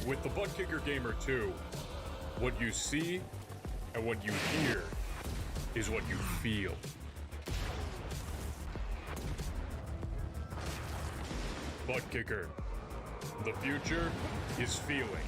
With the Butt Kicker Gamer 2, what you see and what you hear is what you feel. Butt Kicker. The future is feeling.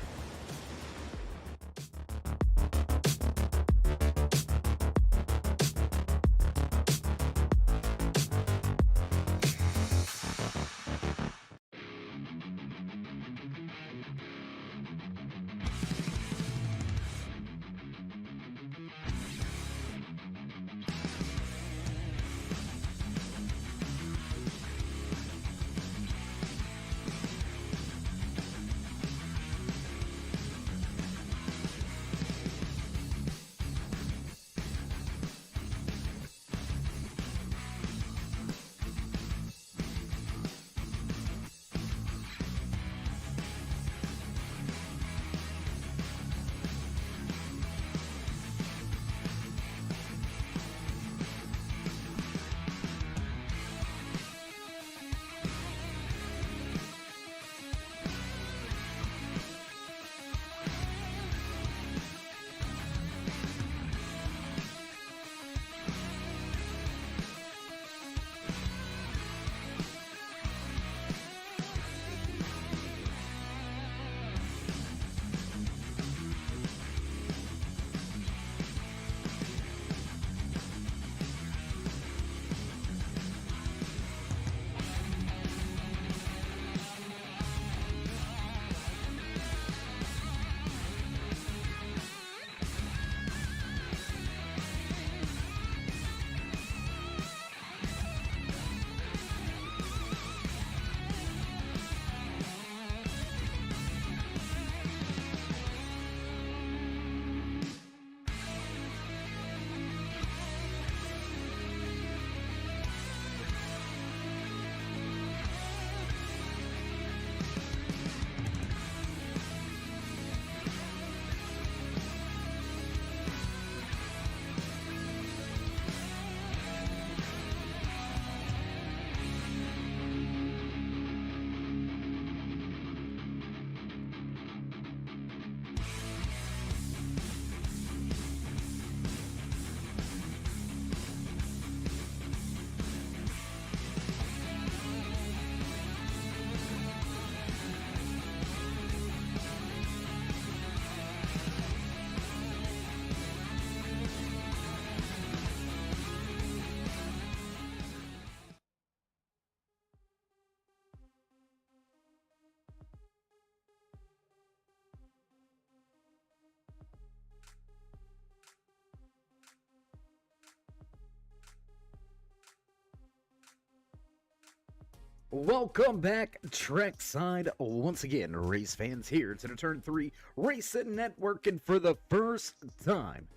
Welcome back, Trackside, once again, race fans here to the Turn 3 Racing Network, and for the first time,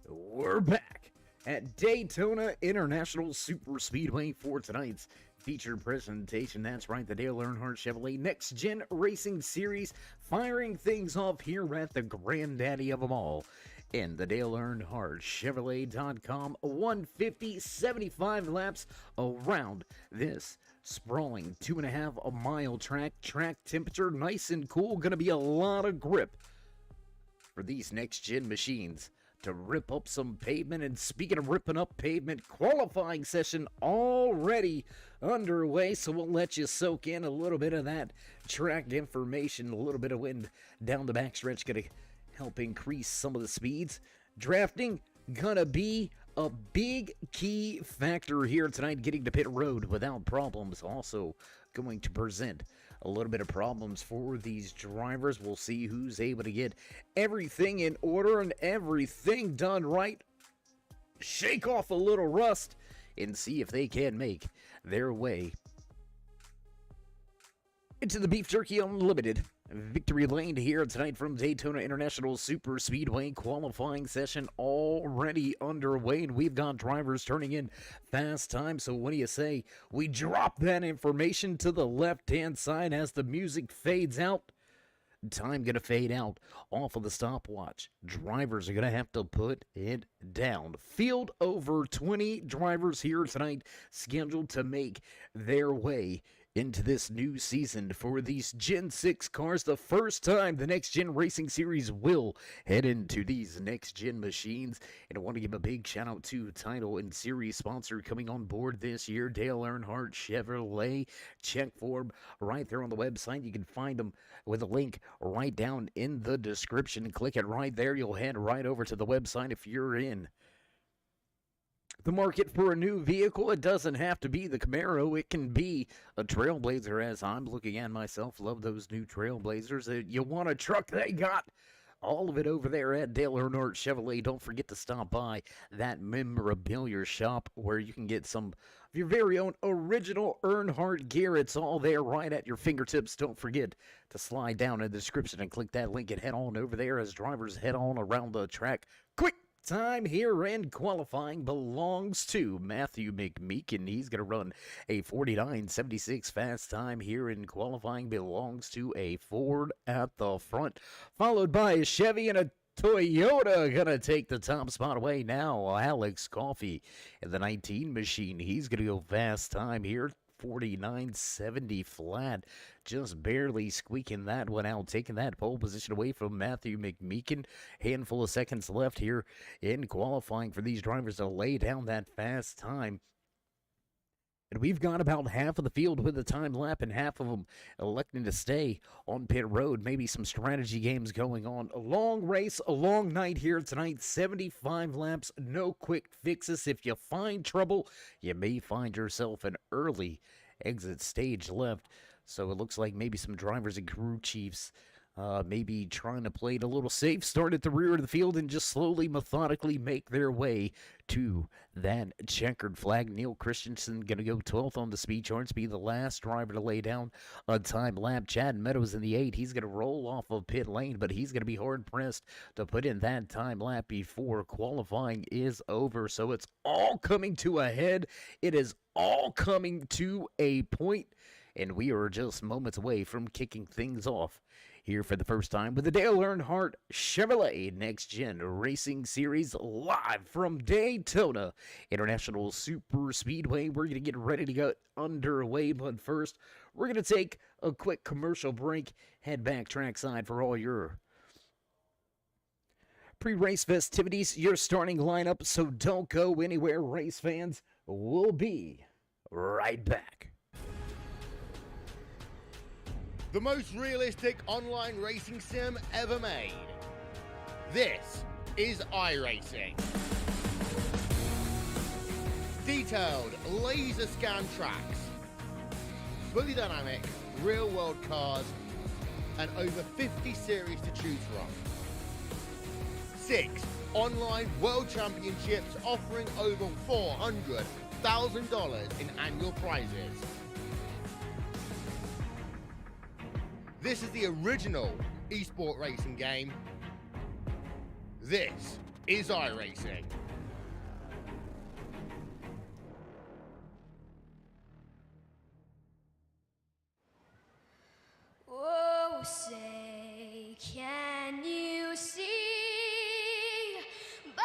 we're back at Daytona International Super Speedway for tonight's featured presentation. That's right, the Dale Earnhardt Chevrolet NextGen Racing Series, firing things off here at the granddaddy of them all, in the Dale Earnhardt Chevrolet.com 150, 75 laps around this sprawling 2.5 mile track. Track temperature nice and cool. Gonna be a lot of grip for these next gen machines to rip up some pavement. And speaking of ripping up pavement, qualifying session already underway, so we'll let you soak in a little bit of that track information. A little bit of wind down the backstretch gonna help increase some of the speeds. Drafting gonna be a big key factor here tonight, getting to pit road without problems. Also going to present a little bit of problems for these drivers. We'll see who's able to get everything in order and everything done right, shake off a little rust, and see if they can make their way into the Beef Jerky Unlimited victory lane here tonight from Daytona International Super Speedway. Qualifying session already underway, and we've got drivers turning in fast time. So what do you say we drop that information to the left-hand side as the music fades out? Time gonna fade out off of the stopwatch. Drivers are gonna have to put it down. Field over 20 drivers here tonight scheduled to make their way into this new season for these Gen 6 cars. The first time the Next Gen Racing Series will head into these Next Gen machines. And I want to give a big shout out to title and series sponsor coming on board this year, Dale Earnhardt Chevrolet. Check for them right there on the website. You can find them with a link right down in the description. Click it right there. You'll head right over to the website if you're in the market for a new vehicle. It doesn't have to be the Camaro. It can be a Trailblazer, as I'm looking at myself. Love those new Trailblazers. You want a truck? They got all of it over there at Dale Earnhardt Chevrolet. Don't forget to stop by that memorabilia shop where you can get some of your very own original Earnhardt gear. It's all there right at your fingertips. Don't forget to slide down in the description and click that link and head on over there as drivers head on around the track. Quick time here, and qualifying belongs to Matthew McMeekin. He's going to run a 49.76 fast time here in qualifying. Belongs to a Ford at the front, followed by a Chevy and a Toyota. Gonna take the top spot away now. Alex Coffey in the 19 machine. He's gonna go fast time here. 49.70 flat, just barely squeaking that one out, taking that pole position away from Matthew McMeekin. Handful of seconds left here in qualifying for these drivers to lay down that fast time. And we've got about half of the field with a time lap and half of them electing to stay on pit road. Maybe some strategy games going on. A long race, a long night here tonight. 75 laps, no quick fixes. If you find trouble, you may find yourself an early exit stage left. So it looks like maybe some drivers and crew chiefs maybe trying to play it a little safe, start at the rear of the field and just slowly, methodically make their way to that checkered flag. Neil Christensen going to go 12th on the speed charts, be the last driver to lay down a time lap. Chad Meadows in the 8. He's going to roll off of pit lane, but he's going to be hard-pressed to put in that time lap before qualifying is over. So it's all coming to a head. It is all coming to a point, and we are just moments away from kicking things off here for the first time with the Dale Earnhardt Chevrolet Next Gen Racing Series live from Daytona International Super Speedway. We're going to get ready to get underway, but first, we're going to take a quick commercial break, head back trackside for all your pre-race festivities, your starting lineup, so don't go anywhere, race fans. We'll be right back. The most realistic online racing sim ever made. This is iRacing. Detailed laser scan tracks, fully dynamic, real world cars, and over 50 series to choose from. 6 online world championships offering over $400,000 in annual prizes. This is the original esport racing game. This is iRacing. Oh, say, can you see by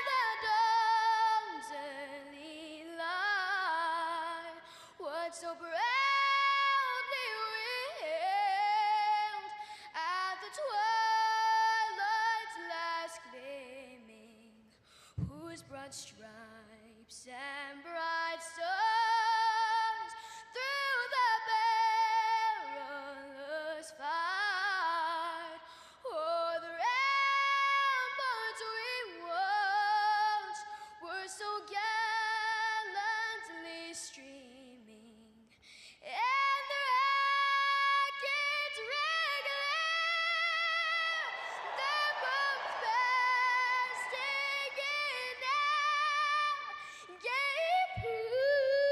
the dawn's early light what so proudly wailed at the twilight's last gleaming, whose broad stripes and bright stars through the perilous fight o'er the ramparts we watched were so gallantly streaming, and the rackets regular, the boats bursting in air, gave proof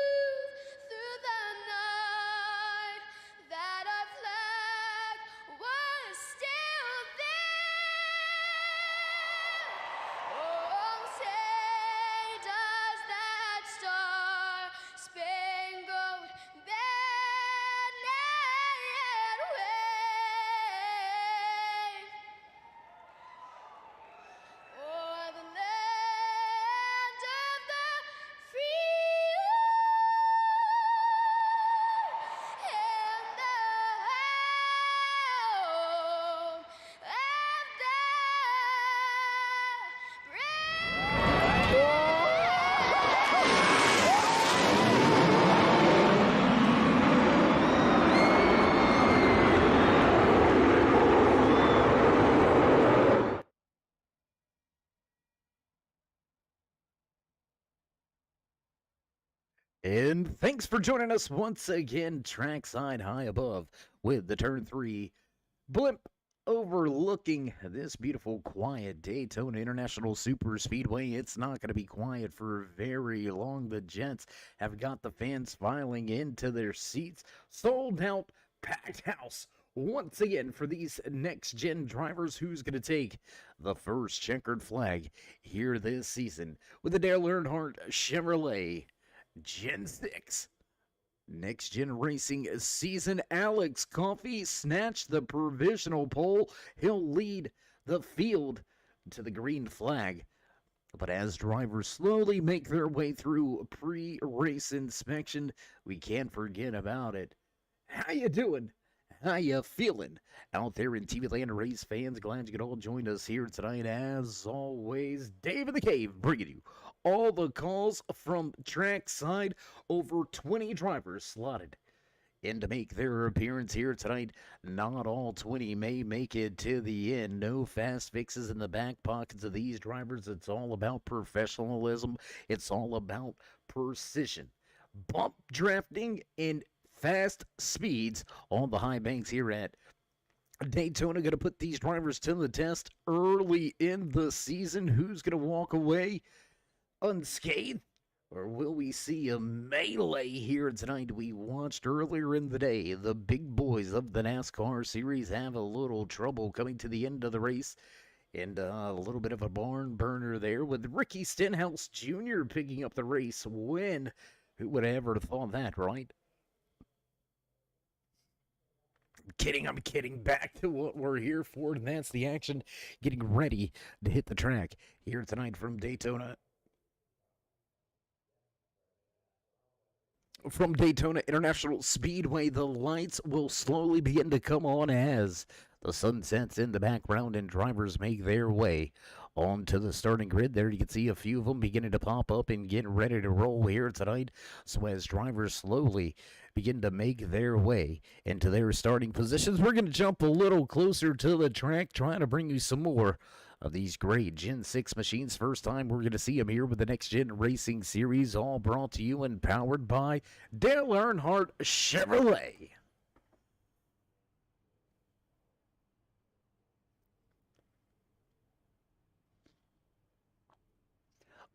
And thanks for joining us once again, trackside high above, with the Turn 3 blimp overlooking this beautiful, quiet Daytona International Super Speedway. It's not going to be quiet for very long. The Jets have got the fans filing into their seats. Sold out, packed house once again for these next-gen drivers. Who's going to take the first checkered flag here this season with the Dale Earnhardt Chevrolet Gen 6 Next Gen Racing season? Alex Coffey snatched the provisional pole. He'll lead the field to the green flag. But as drivers slowly make their way through pre-race inspection, we can't forget about it. How you doing? How you feeling out there in TV land? Race fans, glad you could all join us here tonight. As always, Dave in the Cave bringing you all the calls from trackside. Over 20 drivers slotted in to make their appearance here tonight. Not all 20 may make it to the end. No fast fixes in the back pockets of these drivers. It's all about professionalism. It's all about precision. Bump drafting and fast speeds on the high banks here at Daytona. Going to put these drivers to the test early in the season. Who's going to walk away unscathed, or will we see a melee here tonight? We watched earlier in the day the big boys of the NASCAR series have a little trouble coming to the end of the race, and a little bit of a barn burner there with Ricky Stenhouse Jr. picking up the race win. Who would have ever thought that, right? I'm kidding. Back to what we're here for, and that's the action getting ready to hit the track here tonight from Daytona. From Daytona International Speedway, the lights will slowly begin to come on as the sun sets in the background and drivers make their way onto the starting grid. There you can see a few of them beginning to pop up and get ready to roll here tonight. So as drivers slowly begin to make their way into their starting positions, we're going to jump a little closer to the track, trying to bring you some more of these great Gen 6 machines. First time we're going to see them here with the Next Gen Racing Series, all brought to you and powered by Dale Earnhardt Chevrolet.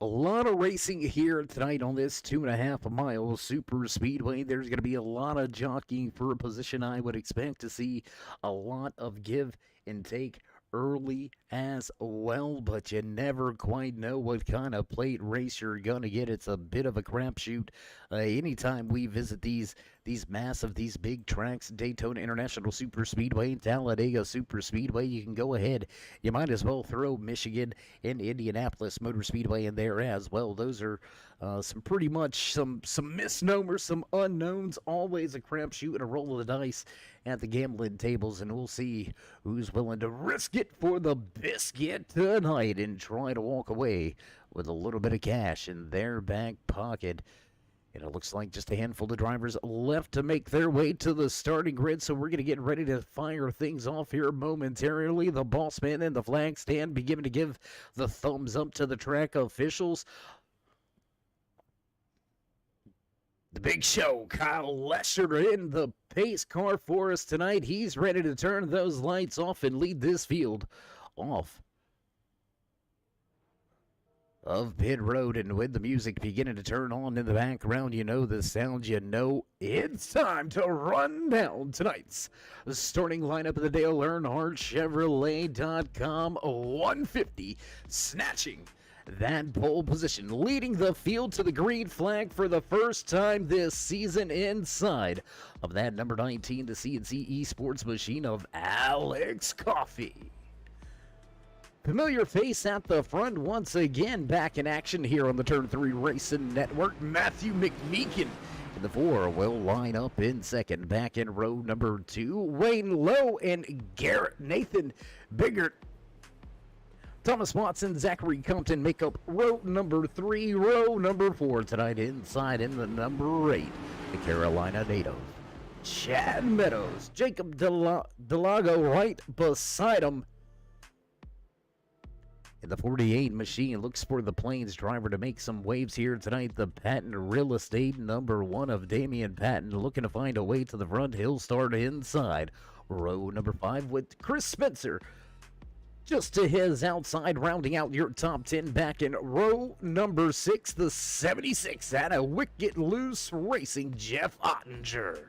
A lot of racing here tonight on this 2.5 mile super speedway. There's going to be a lot of jockeying for a position. I would expect to see a lot of give and take early as well, but you never quite know what kind of plate race you're gonna get. It's a bit of a crapshoot. Anytime we visit these big tracks, Daytona International Super Speedway, Talladega Super Speedway, you can go ahead. You might as well throw Michigan and Indianapolis Motor Speedway in there as well. Those are some pretty much some misnomers, some unknowns. Always a crapshoot and a roll of the dice at the gambling tables, and we'll see who's willing to risk it for the biscuit tonight and try to walk away with a little bit of cash in their back pocket. And it looks like just a handful of drivers left to make their way to the starting grid, so we're going to get ready to fire things off here momentarily. The boss man and the flag stand beginning to give the thumbs up to the track officials. The big show, Kyle Lesher in the pace car for us tonight. He's ready to turn those lights off and lead this field off of pit road. And with the music beginning to turn on in the background, you know the sound, you know it's time to run down tonight's starting lineup of the Dale Earnhardt Chevrolet.com 150, snatching that pole position, leading the field to the green flag for the first time this season inside of that number 19, the CNC Esports machine of Alex Coffey. Familiar face at the front once again, back in action here on the Turn 3 Racing Network. Matthew McMeekin in the 4 will line up in second. Back in row number 2, Wayne Lowe and Garrett Nathan Biggert. Thomas Watson, Zachary Compton make up row number 3. Row number 4 tonight inside in the number 8, the Carolina native Chad Meadows. Jacob Delago right beside him. In the 48 machine, looks for the Plains driver to make some waves here tonight. The Patton Real Estate, number 1 of Damian Patton, looking to find a way to the front. He'll start inside. Row number 5 with Chris Spencer just to his outside, rounding out your top 10. Back in row number 6, the 76 out of Wicked Loose Racing, Jeff Ottinger.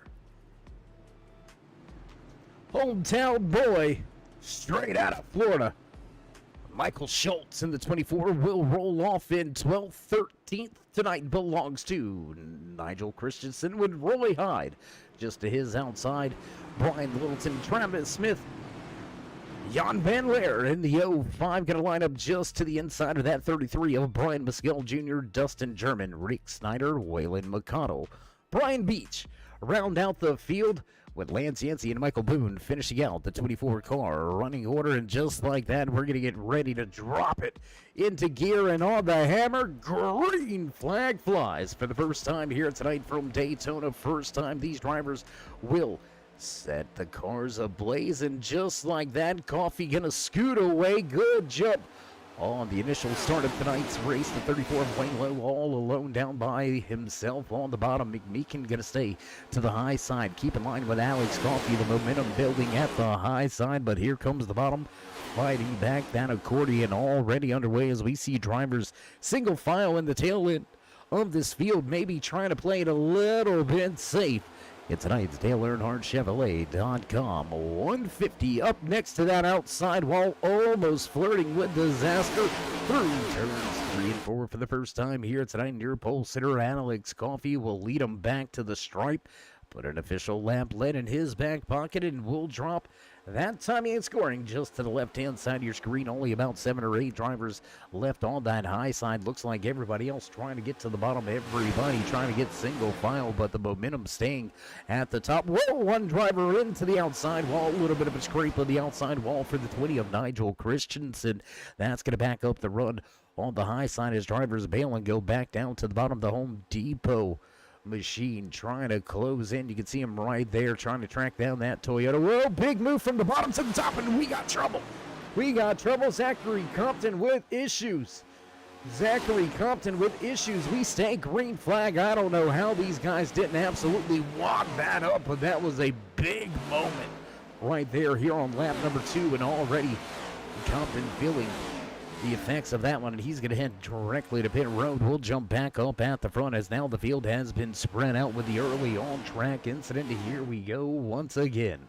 Hometown boy, straight out of Florida, Michael Schultz in the 24 will roll off in 12th. 13th tonight belongs to Nigel Christensen with Roy Hyde just to his outside. Brian Littleton, Travis Smith, Jan Van Leer in the 05, going to line up just to the inside of that 33 of Brian Mescal Jr., Dustin German, Rick Snyder, Waylon McConnell. Brian Beach round out the field with Lance Yancey and Michael Boone finishing out the 24 car running order. And just like that, we're going to get ready to drop it into gear, and on the hammer, green flag flies for the first time here tonight from Daytona. First time these drivers will set the cars ablaze, and just like that, Coffee gonna scoot away. Good jump on the initial start of tonight's race. The 34 of Wayne Lowe all alone down by himself on the bottom. McMeekin gonna stay to the high side, keep in line with Alex Coffee. The momentum building at the high side, but here comes the bottom, fighting back. That accordion already underway as we see drivers single file in the tail end of this field, maybe trying to play it a little bit safe. It's tonight's Dale Earnhardt Chevrolet.com 150 up next to that outside wall, almost flirting with disaster through turns 3 and 4 for the first time here tonight. Near pole sitter Alex Coffee will lead him back to the stripe, put an official lap lead in his back pocket, and will drop that time and scoring just to the left-hand side of your screen. Only about 7 or 8 drivers left on that high side. Looks like everybody else trying to get to the bottom. Everybody trying to get single file, but the momentum staying at the top. Whoa, one driver into the outside wall. A little bit of a scrape of the outside wall for the 20 of Nigel Christensen. That's going to back up the run on the high side as drivers bail and go back down to the bottom. The Home Depot machine trying to close in. You can see him right there trying to track down that Toyota. Whoa, big move from the bottom to the top, and we got trouble. We got trouble. Zachary Compton with issues. Zachary Compton with issues. We stay green flag. I don't know how these guys didn't absolutely walk that up, but that was a big moment right there here on lap number 2, and already Compton feeling the effects of that one, and he's going to head directly to pit road. We'll jump back up at the front as now the field has been spread out with the early on-track incident. Here we go once again.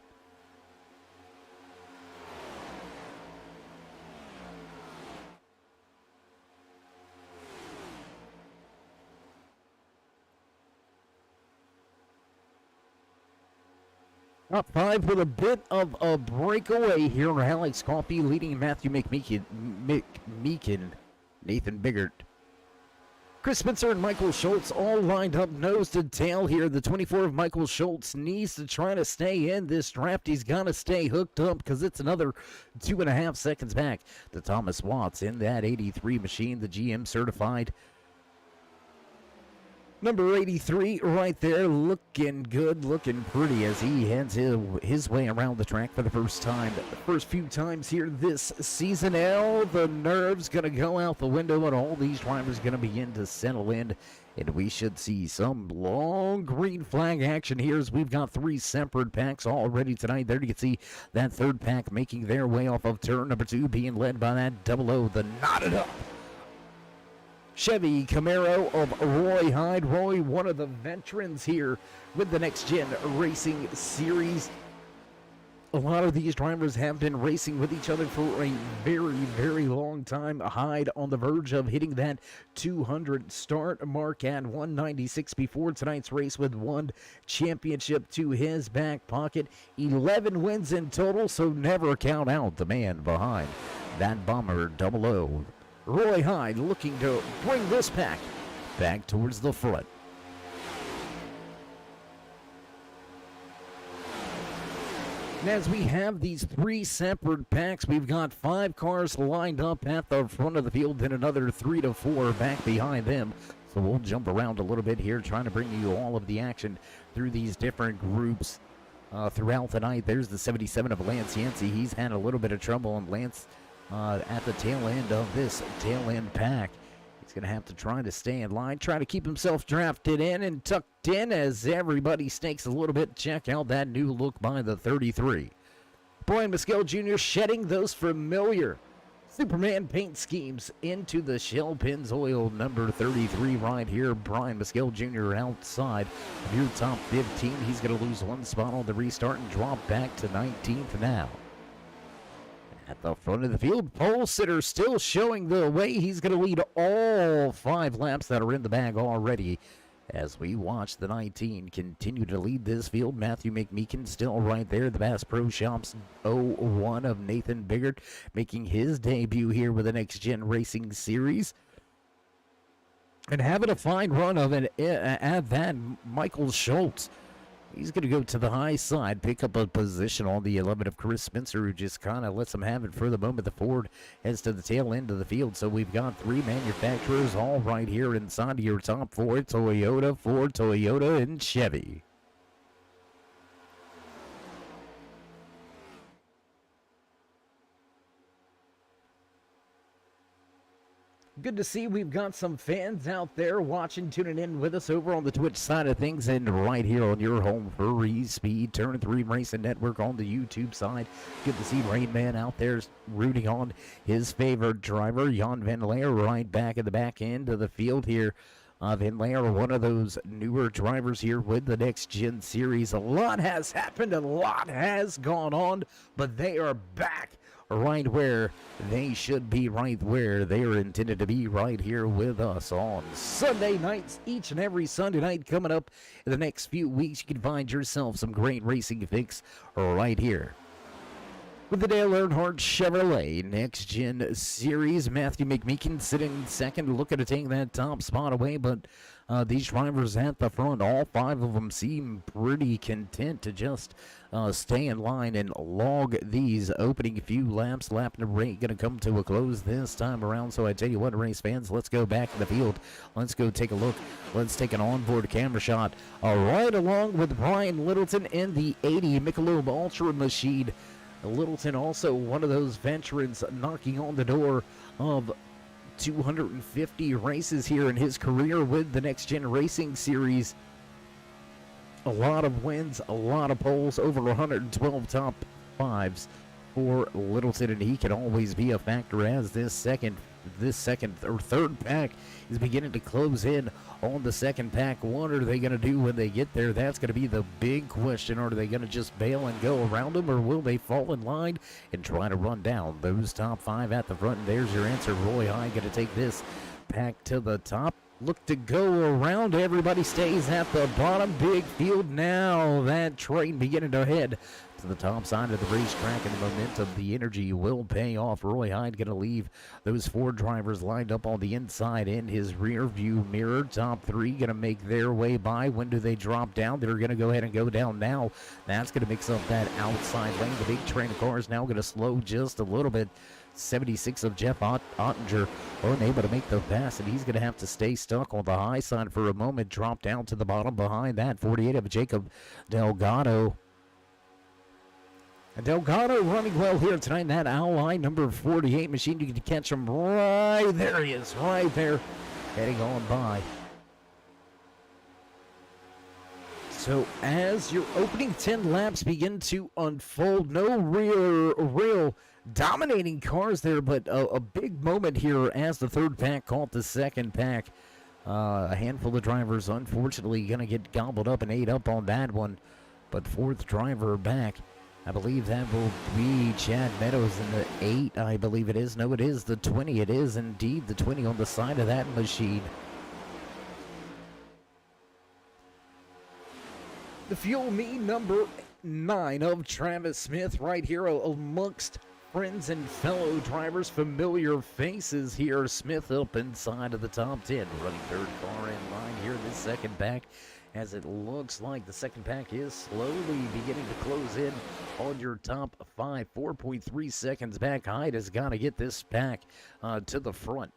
Top 5 with a bit of a breakaway here. Alex Coffey leading Matthew McMeekin, Nathan Biggert, Chris Spencer and Michael Schultz all lined up nose to tail here. The 24 of Michael Schultz needs to try to stay in this draft. He's got to stay hooked up because it's another 2.5 seconds back to Thomas Watts in that 83 machine, the GM certified. Number 83 right there, looking good, looking pretty as he heads his way around the track for the first time. The first few times here this season, the nerves going to go out the window, and all these drivers going to begin to settle in. And we should see some long green flag action here as we've got 3 separate packs already tonight. There you can see that third pack making their way off of turn number 2, being led by that double O, the knotted up Chevy Camaro of Roy Hyde. Roy, one of the veterans here with the NextGen Racing Series. A lot of these drivers have been racing with each other for a very, very long time. Hyde on the verge of hitting that 200 start mark at 196 before tonight's race with 1 championship to his back pocket. 11 wins in total, so never count out the man behind that bomber double O. Roy Hyde looking to bring this pack back towards the front. And as we have these 3 separate packs, we've got 5 cars lined up at the front of the field, then another 3 to 4 back behind them. So we'll jump around a little bit here, trying to bring you all of the action through these different groups throughout the night. There's the 77 of Lance Yancey. He's had a little bit of trouble, and Lance at the tail end of this tail end pack. He's going to have to try to stay in line, try to keep himself drafted in and tucked in as everybody stakes a little bit. Check out that new look by the 33. Brian Mescal Jr. shedding those familiar Superman paint schemes into the Shell Pennzoil number 33 right here. Brian Mescal Jr. outside of your top 15. He's going to lose one spot on the restart and drop back to 19th now. At the front of the field, pole sitter still showing the way. He's going to lead all 5 laps that are in the bag already. As we watch the 19 continue to lead this field, Matthew McMeekin still right there. The Bass Pro Shops 01 of Nathan Biggert making his debut here with the Next Gen Racing Series. And having a fine run of it at that, Michael Schultz. He's going to go to the high side, pick up a position on the 11 of Chris Spencer, who just kind of lets him have it for the moment. The Ford heads to the tail end of the field. So we've got 3 manufacturers all right here inside of your top 4, Toyota, Ford, Toyota, and Chevy. Good to see we've got some fans out there watching, tuning in with us over on the Twitch side of things and right here on your home for Speed Turn 3 Racing Network on the YouTube side. Good to see Rain Man out there rooting on his favorite driver, Jan Van Leer, right back at the back end of the field here. Van Leer, one of those newer drivers here with the Next Gen Series. A lot has happened, a lot has gone on, but they are back right where they should be, right where they are intended to be, right here with us on Sunday nights. Each and every Sunday night coming up in the next few weeks, you can find yourself some great racing fix right here with the Dale Earnhardt Chevrolet Next Gen Series. Matthew McMeekin sitting second, looking to take that top spot away, but these drivers at the front, all 5 of them seem pretty content to just stay in line and log these opening few laps. Lap number 8 going to come to a close this time around. So I tell you what, race fans, let's go back in the field. Let's go take a look. Let's take an onboard camera shot right along with Brian Littleton in the 80 Michelob Ultra Machine. Littleton also one of those veterans knocking on the door of 250 races here in his career with the Next Gen Racing Series. A lot of wins, a lot of poles, over 112 top 5s for Littleton, and he can always be a factor as this second or third pack is beginning to close in on the second pack. What are they going to do when they get there? That's going to be the big question. Are they going to just bail and go around them, or will they fall in line and try to run down those top 5 at the front? And there's your answer. Roy High going to take this pack to the top. Look to go around. Everybody stays at the bottom. Big field now. That train beginning to head to the top side of the racetrack, and the momentum, the energy will pay off. Roy Hyde going to leave those 4 drivers lined up on the inside in his rear view mirror. Top 3 going to make their way by. When do they drop down? They're going to go ahead and go down now. That's going to mix up that outside lane. The big train of cars now going to slow just a little bit. 76 of Jeff Ottinger unable to make the pass, and he's going to have to stay stuck on the high side for a moment. Drop down to the bottom behind that. 48 of Jacob Delgado. And Delgado running well here tonight. That Ally number 48 machine, you can catch him right there. He is right there, heading on by. So as your opening 10 laps begin to unfold, no real dominating cars there, but a big moment here as the third pack caught the second pack. A handful of drivers unfortunately going to get gobbled up and ate up on that one, but fourth driver back, I believe that will be Chad Meadows in the 8, I believe it is. No, it is the 20. It is indeed the 20 on the side of that machine. The Fuel Me number 9 of Travis Smith right here amongst friends and fellow drivers, familiar faces here. Smith up inside of the top 10, running third car in line here in this second pack, as it looks like the second pack is slowly beginning to close in on your top 5. 4.3 seconds back. Hyde has got to get this pack to the front.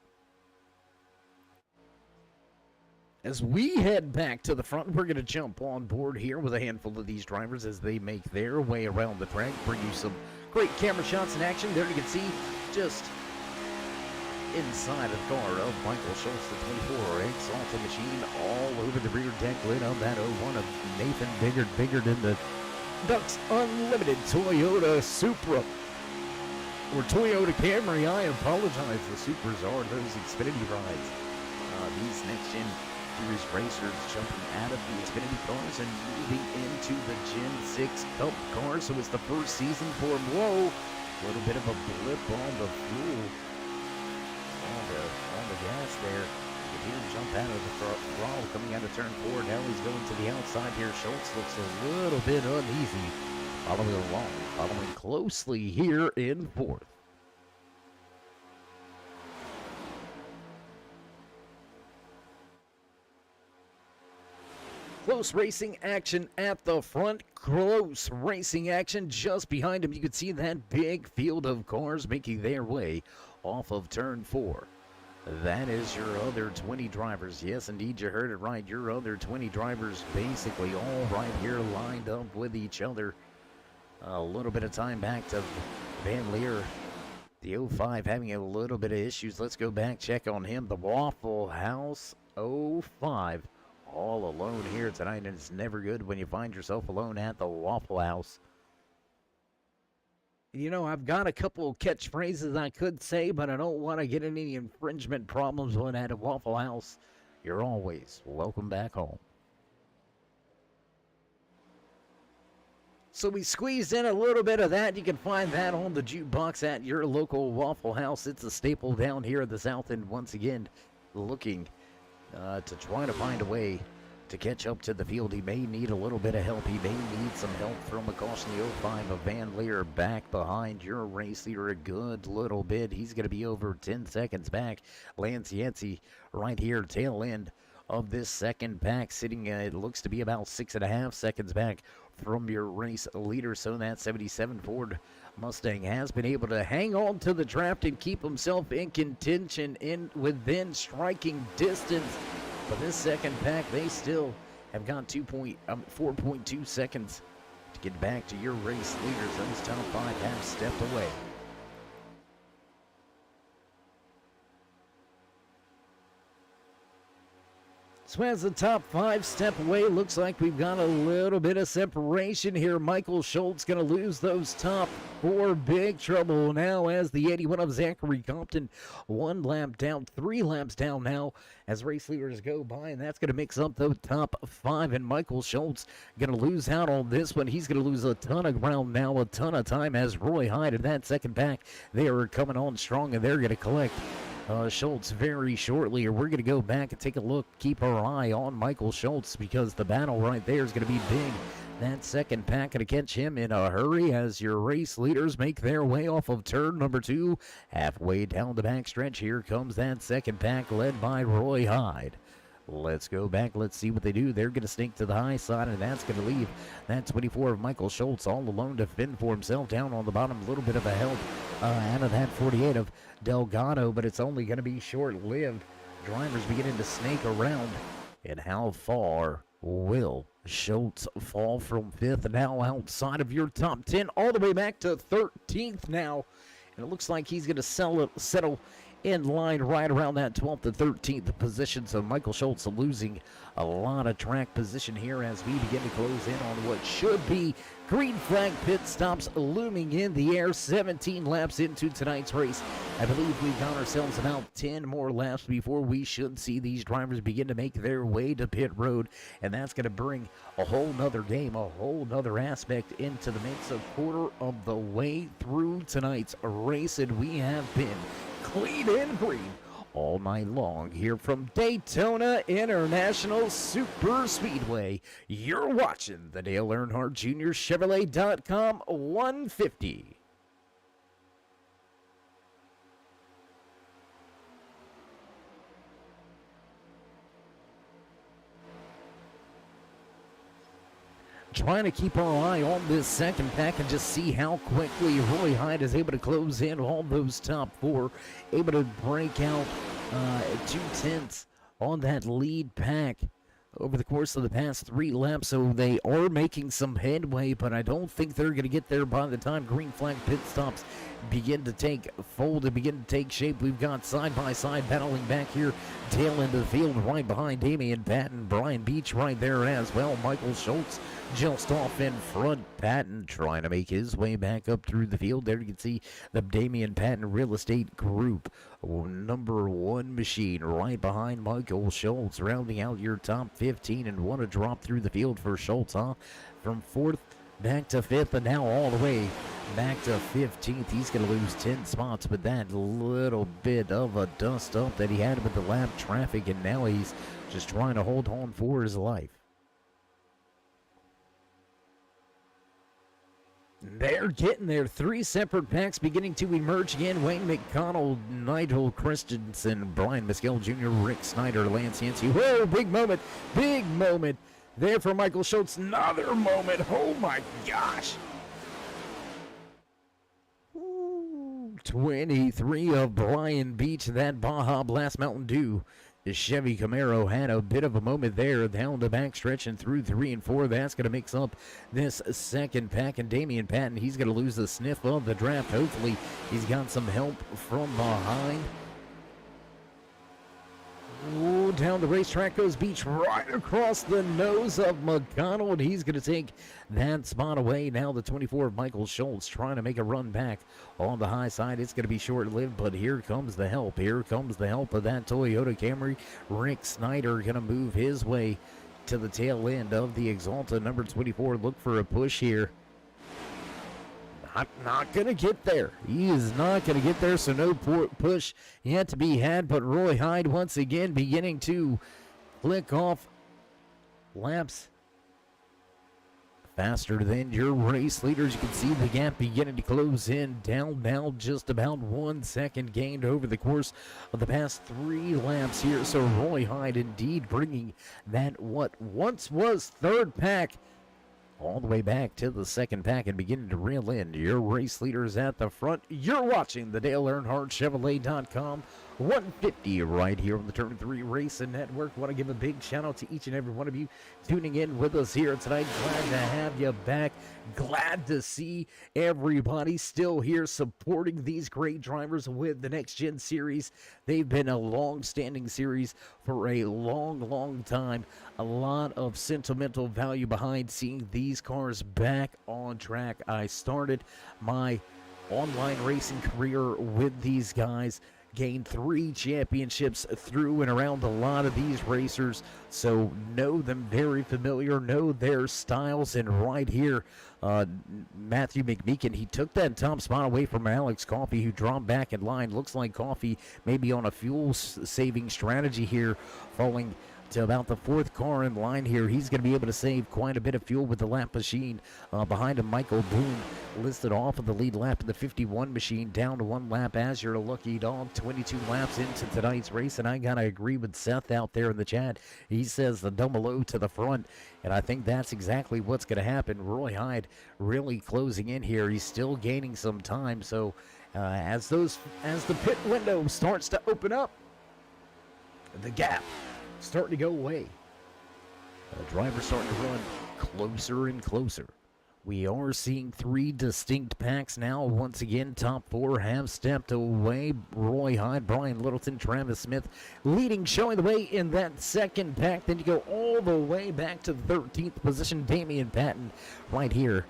As we head back to the front, we're going to jump on board here with a handful of these drivers as they make their way around the track, bring you some great camera shots in action. There you can see just inside of the car of Michael Schultz, the 24, exalted machine all over the rear deck lid of that 01 of Nathan Biggard in the Ducks Unlimited Toyota Supra. Or Toyota Camry, I apologize. The Supras are those Xfinity rides. These next-gen series racers jumping out of the Xfinity cars and moving into the Gen 6 Cup car. So it's the first season for them. Whoa, a little bit of a blip on the fuel. On the gas there. You hear him jump out of the throttle coming out of turn 4. Now he's going to the outside here. Schultz looks a little bit uneasy. Following closely here in 4th. Close racing action at the front. Close racing action just behind him. You can see that big field of cars making their way off of turn 4. That is your other 20 drivers. Yes, indeed, you heard it right. Your other 20 drivers basically all right here lined up with each other. A little bit of time back to Van Leer. The 05 having a little bit of issues. Let's go back, check on him. The Waffle House 05. All alone here tonight, and it's never good when you find yourself alone at the Waffle House. You know, I've got a couple catchphrases I could say, but I don't want to get in any infringement problems when at a Waffle House. You're always welcome back home. So we squeezed in a little bit of that. You can find that on the jukebox at your local Waffle House. It's a staple down here at the South End. Once again, looking to try to find a way to catch up to the field. He may need a little bit of help. He may need some help from a caution. The 05 of Van Leer back behind your race leader a good little bit. He's going to be over 10 seconds back. Lance Yancey right here, tail end of this second pack, sitting it looks to be about 6.5 seconds back from your race leader. So that 77 Ford Mustang has been able to hang on to the draft and keep himself in contention in within striking distance. But this second pack, they still have got 4.2 seconds to get back to your race leaders. Those top 5 have stepped away. So as the top 5 step away, looks like we've got a little bit of separation here. Michael Schultz going to lose those top 4. Big trouble now as the 81 of Zachary Compton 1 lap down, 3 laps down now as race leaders go by, and that's going to mix up the top 5, and Michael Schultz going to lose out on this one. He's going to lose a ton of ground now, a ton of time as Roy Hyde in that second pack. They are coming on strong, and they're going to collect Schultz very shortly. We're going to go back and take a look, keep our eye on Michael Schultz, because the battle right there is going to be big. That second pack going to catch him in a hurry as your race leaders make their way off of turn number 2. Halfway down the back stretch, here comes that second pack led by Roy Hyde. Let's go back. Let's see what they do. They're going to sneak to the high side, and that's going to leave that 24 of Michael Schultz all alone to fend for himself down on the bottom. A little bit of a help out of that 48 of Delgado, but it's only going to be short-lived. Drivers beginning to snake around. And how far will Schultz fall from 5th? Now outside of your top 10, all the way back to 13th now. And it looks like he's going to settle in line right around that 12th to 13th position. So Michael Schultz losing a lot of track position here as we begin to close in on what should be green flag pit stops looming in the air. 17 laps into tonight's race. I believe we've got ourselves about 10 more laps before we should see these drivers begin to make their way to pit road. And that's going to bring a whole nother game, a whole nother aspect into the mix. A quarter of the way through tonight's race, and we have been clean and green all night long here from Daytona International Super Speedway. You're watching the Dale Earnhardt Jr. Chevrolet.com 150. Trying to keep our eye on this second pack and just see how quickly Roy Hyde is able to close in all those top 4, able to break out 2/10 on that lead pack. over the course of the past 3 laps, so they are making some headway, but I don't think they're going to get there by the time green flag pit stops begin to take fold and begin to take shape. We've got side-by-side battling back here, tail end of the field right behind Damian Patton, Brian Beach right there as well, Michael Schultz just off in front. Patton trying to make his way back up through the field. There you can see the Damian Patton Real Estate Group, number 1 machine right behind Michael Schultz, rounding out your top 15, and what a drop through the field for Schultz, huh? From 4th back to 5th, and now all the way back to 15th. He's going to lose 10 spots, but that little bit of a dust up that he had with the lap traffic, and now he's just trying to hold on for his life. They're getting there. 3 separate packs beginning to emerge again. Wayne McConnell, Nigel Christensen, Brian Mescal Jr., Rick Snyder, Lance Yancey. Whoa, big moment there for Michael Schultz. Another moment. Oh my gosh. 23 of Brian Beach, that Baja Blast Mountain Dew. The Chevy Camaro had a bit of a moment there down the backstretch and through 3 and 4. That's going to mix up this second pack. And Damian Patton, he's going to lose the sniff of the draft. Hopefully, he's got some help from behind. Ooh, down the racetrack goes Beach right across the nose of McConnell, and he's going to take that spot away. Now the 24 of Michael Schultz trying to make a run back on the high side. It's going to be short-lived, but here comes the help. Here comes the help of that Toyota Camry. Rick Snyder going to move his way to the tail end of the Exalta. Number 24, look for a push here. Not going to get there. He is not going to get there, so no push yet to be had. But Roy Hyde once again beginning to click off laps faster than your race leaders. You can see the gap beginning to close in. Down now just about 1 second gained over the course of the past 3 laps here. So Roy Hyde indeed bringing that what once was 3rd pack all the way back to the 2nd pack and beginning to reel in your race leaders at the front. You're watching the Dale Earnhardt Chevrolet.com 150 right here on the Turn 3 Racing Network. Want to give a big shout out to each and every one of you tuning in with us here tonight. Glad to have you back. Glad to see everybody still here supporting these great drivers with the Next Gen series. They've been a long-standing series for a long time. A lot of sentimental value behind seeing these cars back on track. I started my online racing career with these guys, gained 3 championships through and around a lot of these racers, so know them very familiar, know their styles. And right here, Matthew McMeekin, he took that top spot away from Alex Coffey, who dropped back in line. Looks like Coffey maybe on a fuel-saving strategy here, falling to about the 4th car in line here. He's going to be able to save quite a bit of fuel with the lap machine. Behind him, Michael Boone listed off of the lead lap in the 51 machine, down to 1 lap as your lucky dog. 22 laps into tonight's race, and I got to agree with Seth out there in the chat. He says the double O to the front, and I think that's exactly what's going to happen. Roy Hyde really closing in here. He's still gaining some time, so as the pit window starts to open up, the gap starting to go away. The driver's starting to run closer and closer. We are seeing 3 distinct packs now. Once again, top 4 have stepped away. Roy Hyde, Brian Littleton, Travis Smith leading, showing the way in that 2nd pack. Then you go all the way back to the 13th position. Damian Patton right here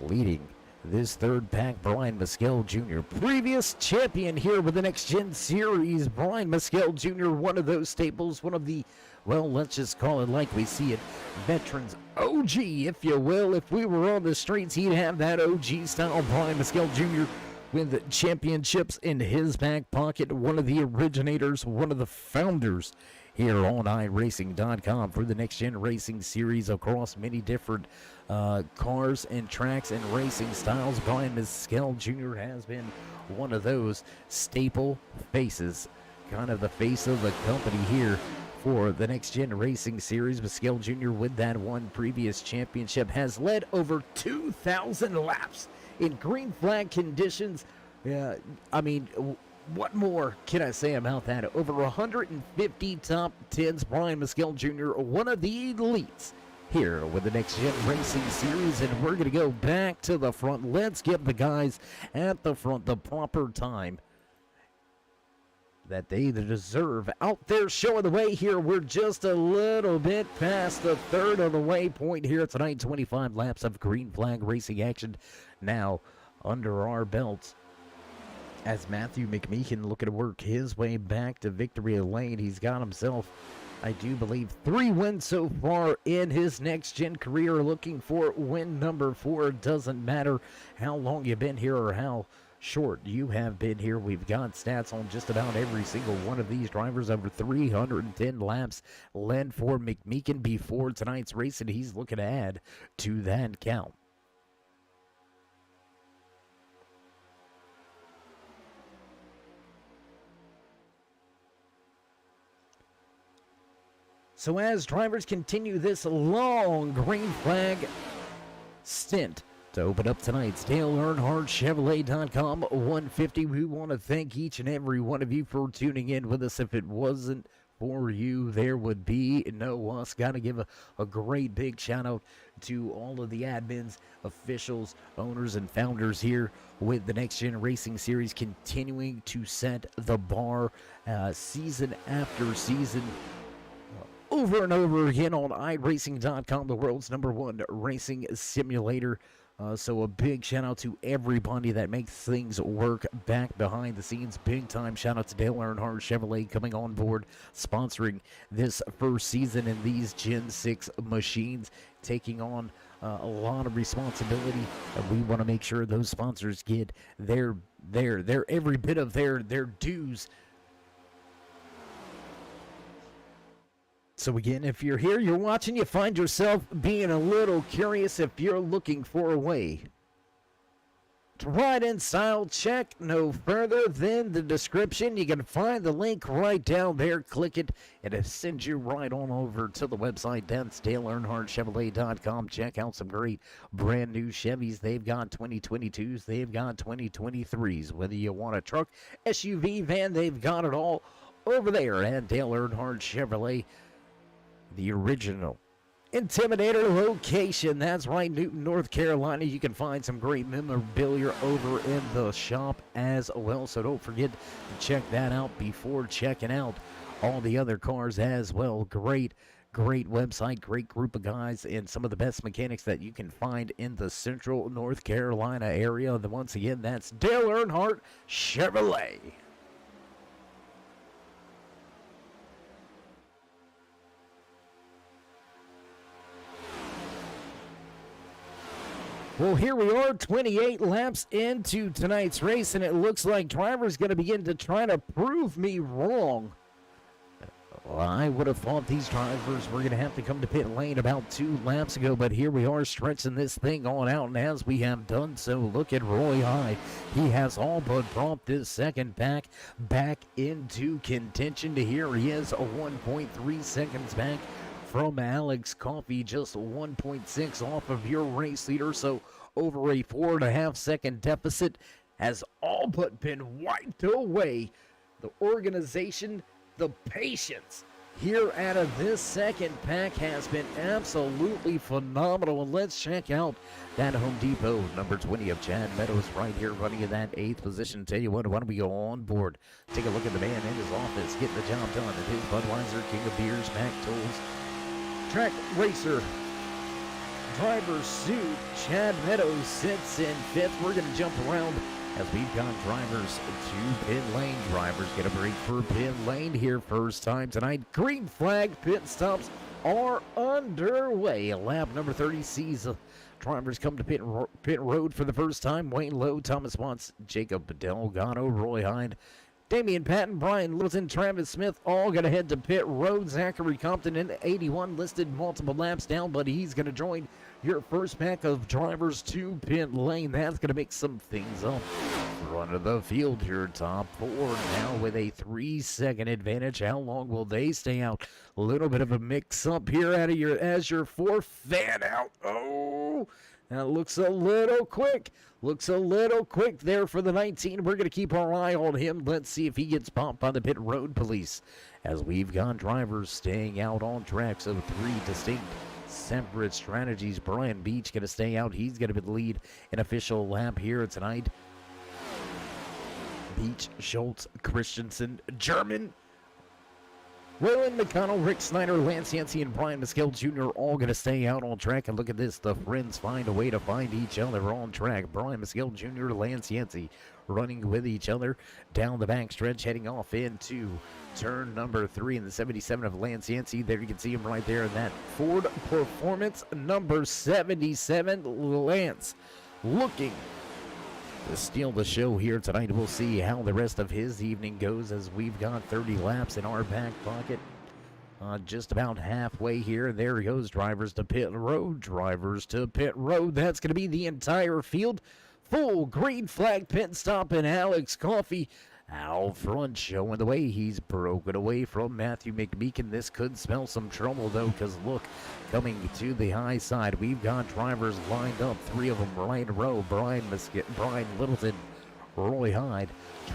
leading this 3rd pack. Brian Mescal Jr., previous champion here with the Next Gen Series. Brian Mescal Jr., one of those staples, one of the, well, let's just call it like we see it, veterans OG, if you will. If we were on the streets, he'd have that OG style. Brian Mescal Jr. with championships in his back pocket, one of the originators, one of the founders here on iRacing.com for the Next Gen Racing Series across many different cars and tracks and racing styles. Brian Mescal Jr. has been one of those staple faces, kind of the face of the company here for the Next Gen Racing Series. Mescal Jr. with that 1 previous championship has led over 2,000 laps in green flag conditions. I mean, What more can I say about that? Over 150 top 10s. Brian Mescal Jr., one of the elites here with the Next Gen Racing Series, and we're going to go back to the front. Let's give the guys at the front the proper time that they deserve out there showing the way here. We're just a little bit past the third of the way point here tonight. 25 laps of green flag racing action now under our belts, as Matthew McMeekin looking to work his way back to victory lane. He's got himself, I do believe, 3 wins so far in his Next Gen career. Looking for win number 4. Doesn't matter how long you've been here or how short you have been here. We've got stats on just about every single one of these drivers. Over 310 laps led for McMeekin before tonight's race, and he's looking to add to that count. So as drivers continue this long green flag stint to open up tonight's Dale Earnhardt Chevrolet.com 150, we want to thank each and every one of you for tuning in with us. If it wasn't for you, there would be no us. Got to give a great big shout out to all of the admins, officials, owners, and founders here with the Next Gen Racing Series, continuing to set the bar season after season, over and over again on iRacing.com, the world's #1 racing simulator. So a big shout out to everybody that makes things work back behind the scenes. Big time shout out to Dale Earnhardt Chevrolet coming on board, sponsoring this first season in these Gen 6 machines, taking on a lot of responsibility. We want to make sure those sponsors get their every bit of their dues. So again, if you're here, you're watching, you find yourself being a little curious, if you're looking for a way to ride in style, check no further than the description. You can find the link right down there. Click it, and it sends you right on over to the website. That's DaleEarnhardtChevrolet.com. Check out some great brand new Chevys. They've got 2022s. They've got 2023s. Whether you want a truck, SUV, van, they've got it all over there at Dale Earnhardt Chevrolet. The original Intimidator location. That's right, Newton, North Carolina. You can find some great memorabilia over in the shop as well. So don't forget to check that out before checking out all the other cars as well. Great website, great group of guys, and some of the best mechanics that you can find in the central North Carolina area. And once again, that's Dale Earnhardt Chevrolet. Well, here we are, 28 laps into tonight's race, and it looks like drivers going to begin to try to prove me wrong. Well, I would have thought these drivers were going to have to come to pit lane about 2 laps ago, but here we are stretching this thing on out, and as we have done so, look at Roy High. He has all but brought this second pack back into contention. Here he is, a 1.3 seconds back from Alex Coffey, just 1.6 off of your race leader. So over a 4.5 second deficit has all but been wiped away. The organization, the patience here out of this second pack has been absolutely phenomenal. And let's check out that Home Depot number 20 of Chad Meadows right here running in that 8th position. Tell you what, why don't we go on board, take a look at the man in his office getting the job done at his Budweiser King of Beers Mac Tools Track Racer driver's suit. Chad Meadows sits in 5th. We're going to jump around as we've got drivers to pit lane. Drivers get a break for pit lane here first time tonight. Green flag pit stops are underway. Lap number 30 sees drivers come to pit road for the first time. Wayne Lowe, Thomas Watts, Jacob Delgado, Roy Hyde, Damian Patton, Brian Littleton, Travis Smith, all going to head to pit road. Zachary Compton in 81 listed multiple laps down, but he's going to join your first pack of drivers to pit lane. That's going to mix some things up. Front of the field here, top 4 now with a 3-second advantage. How long will they stay out? A little bit of a mix up here out of as your 4th fan out. Oh, That looks a little quick. Looks a little quick there for the 19. We're going to keep our eye on him. Let's see if he gets popped by the pit road police. As we've got drivers staying out on track. So 3 distinct separate strategies. Brian Beach going to stay out. He's going to be the lead in official lap here tonight. Beach, Schultz, Christensen, German, Roland McConnell, Rick Snyder, Lance Yancey, and Brian Mescal Jr. all going to stay out on track. And look at this. The friends find a way to find each other on track. Brian Mescal Jr., Lance Yancey running with each other down the back stretch, heading off into turn number 3 in the 77 of Lance Yancey. There you can see him right there in that Ford Performance number 77. Lance looking to steal the show here tonight. We'll see how the rest of his evening goes as we've got 30 laps in our back pocket. Just about halfway here. There goes drivers to pit road. Drivers to pit road. That's going to be the entire field. Full green flag pit stop, and Alex Coffey out front showing the way. He's broken away from Matthew McMeekin. This could spell some trouble though, because look, coming to the high side, we've got drivers lined up, 3 of them right in a row. Brian Littleton, Roy Hyde,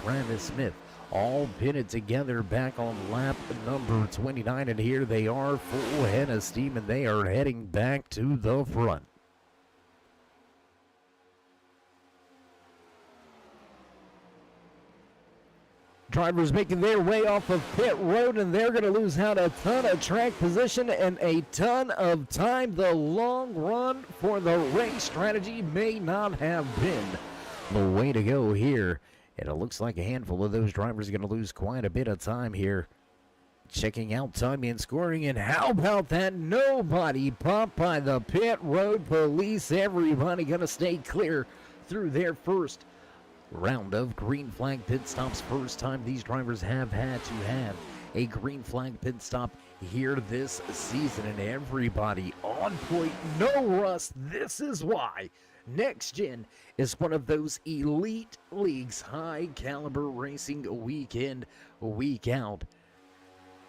Travis Smith, all pitted together back on lap number 29, and here they are, full head of steam, and they are heading back to the front. Drivers making their way off of pit road, and they're going to lose out a ton of track position and a ton of time. The long run for the race strategy may not have been the way to go here. And it looks like a handful of those drivers are going to lose quite a bit of time here. Checking out timing and scoring, and how about that? Nobody popped by the pit road police. Everybody going to stay clear through their first round of green flag pit stops. First time these drivers have had to have a green flag pit stop here this season, and everybody on point, no rust. This is why NextGen is one of those elite leagues, high caliber racing week in, week out.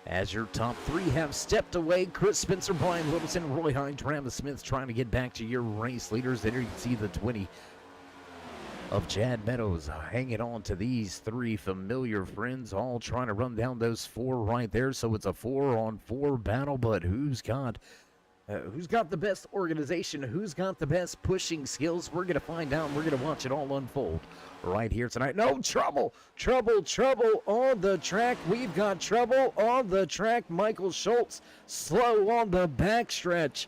As your top 3 have stepped away, Chris Spencer, Brian Littleton, Roy Hyde, Travis Smith trying to get back to your race leaders. There you can see the 20 of Chad Meadows hanging on to these 3 familiar friends, all trying to run down those 4 right there. So it's a 4-on-4 battle, but who's got the best organization? Who's got the best pushing skills? We're going to find out. We're going to watch it all unfold right here tonight. No, trouble on the track. We've got trouble on the track. Michael Schultz slow on the backstretch.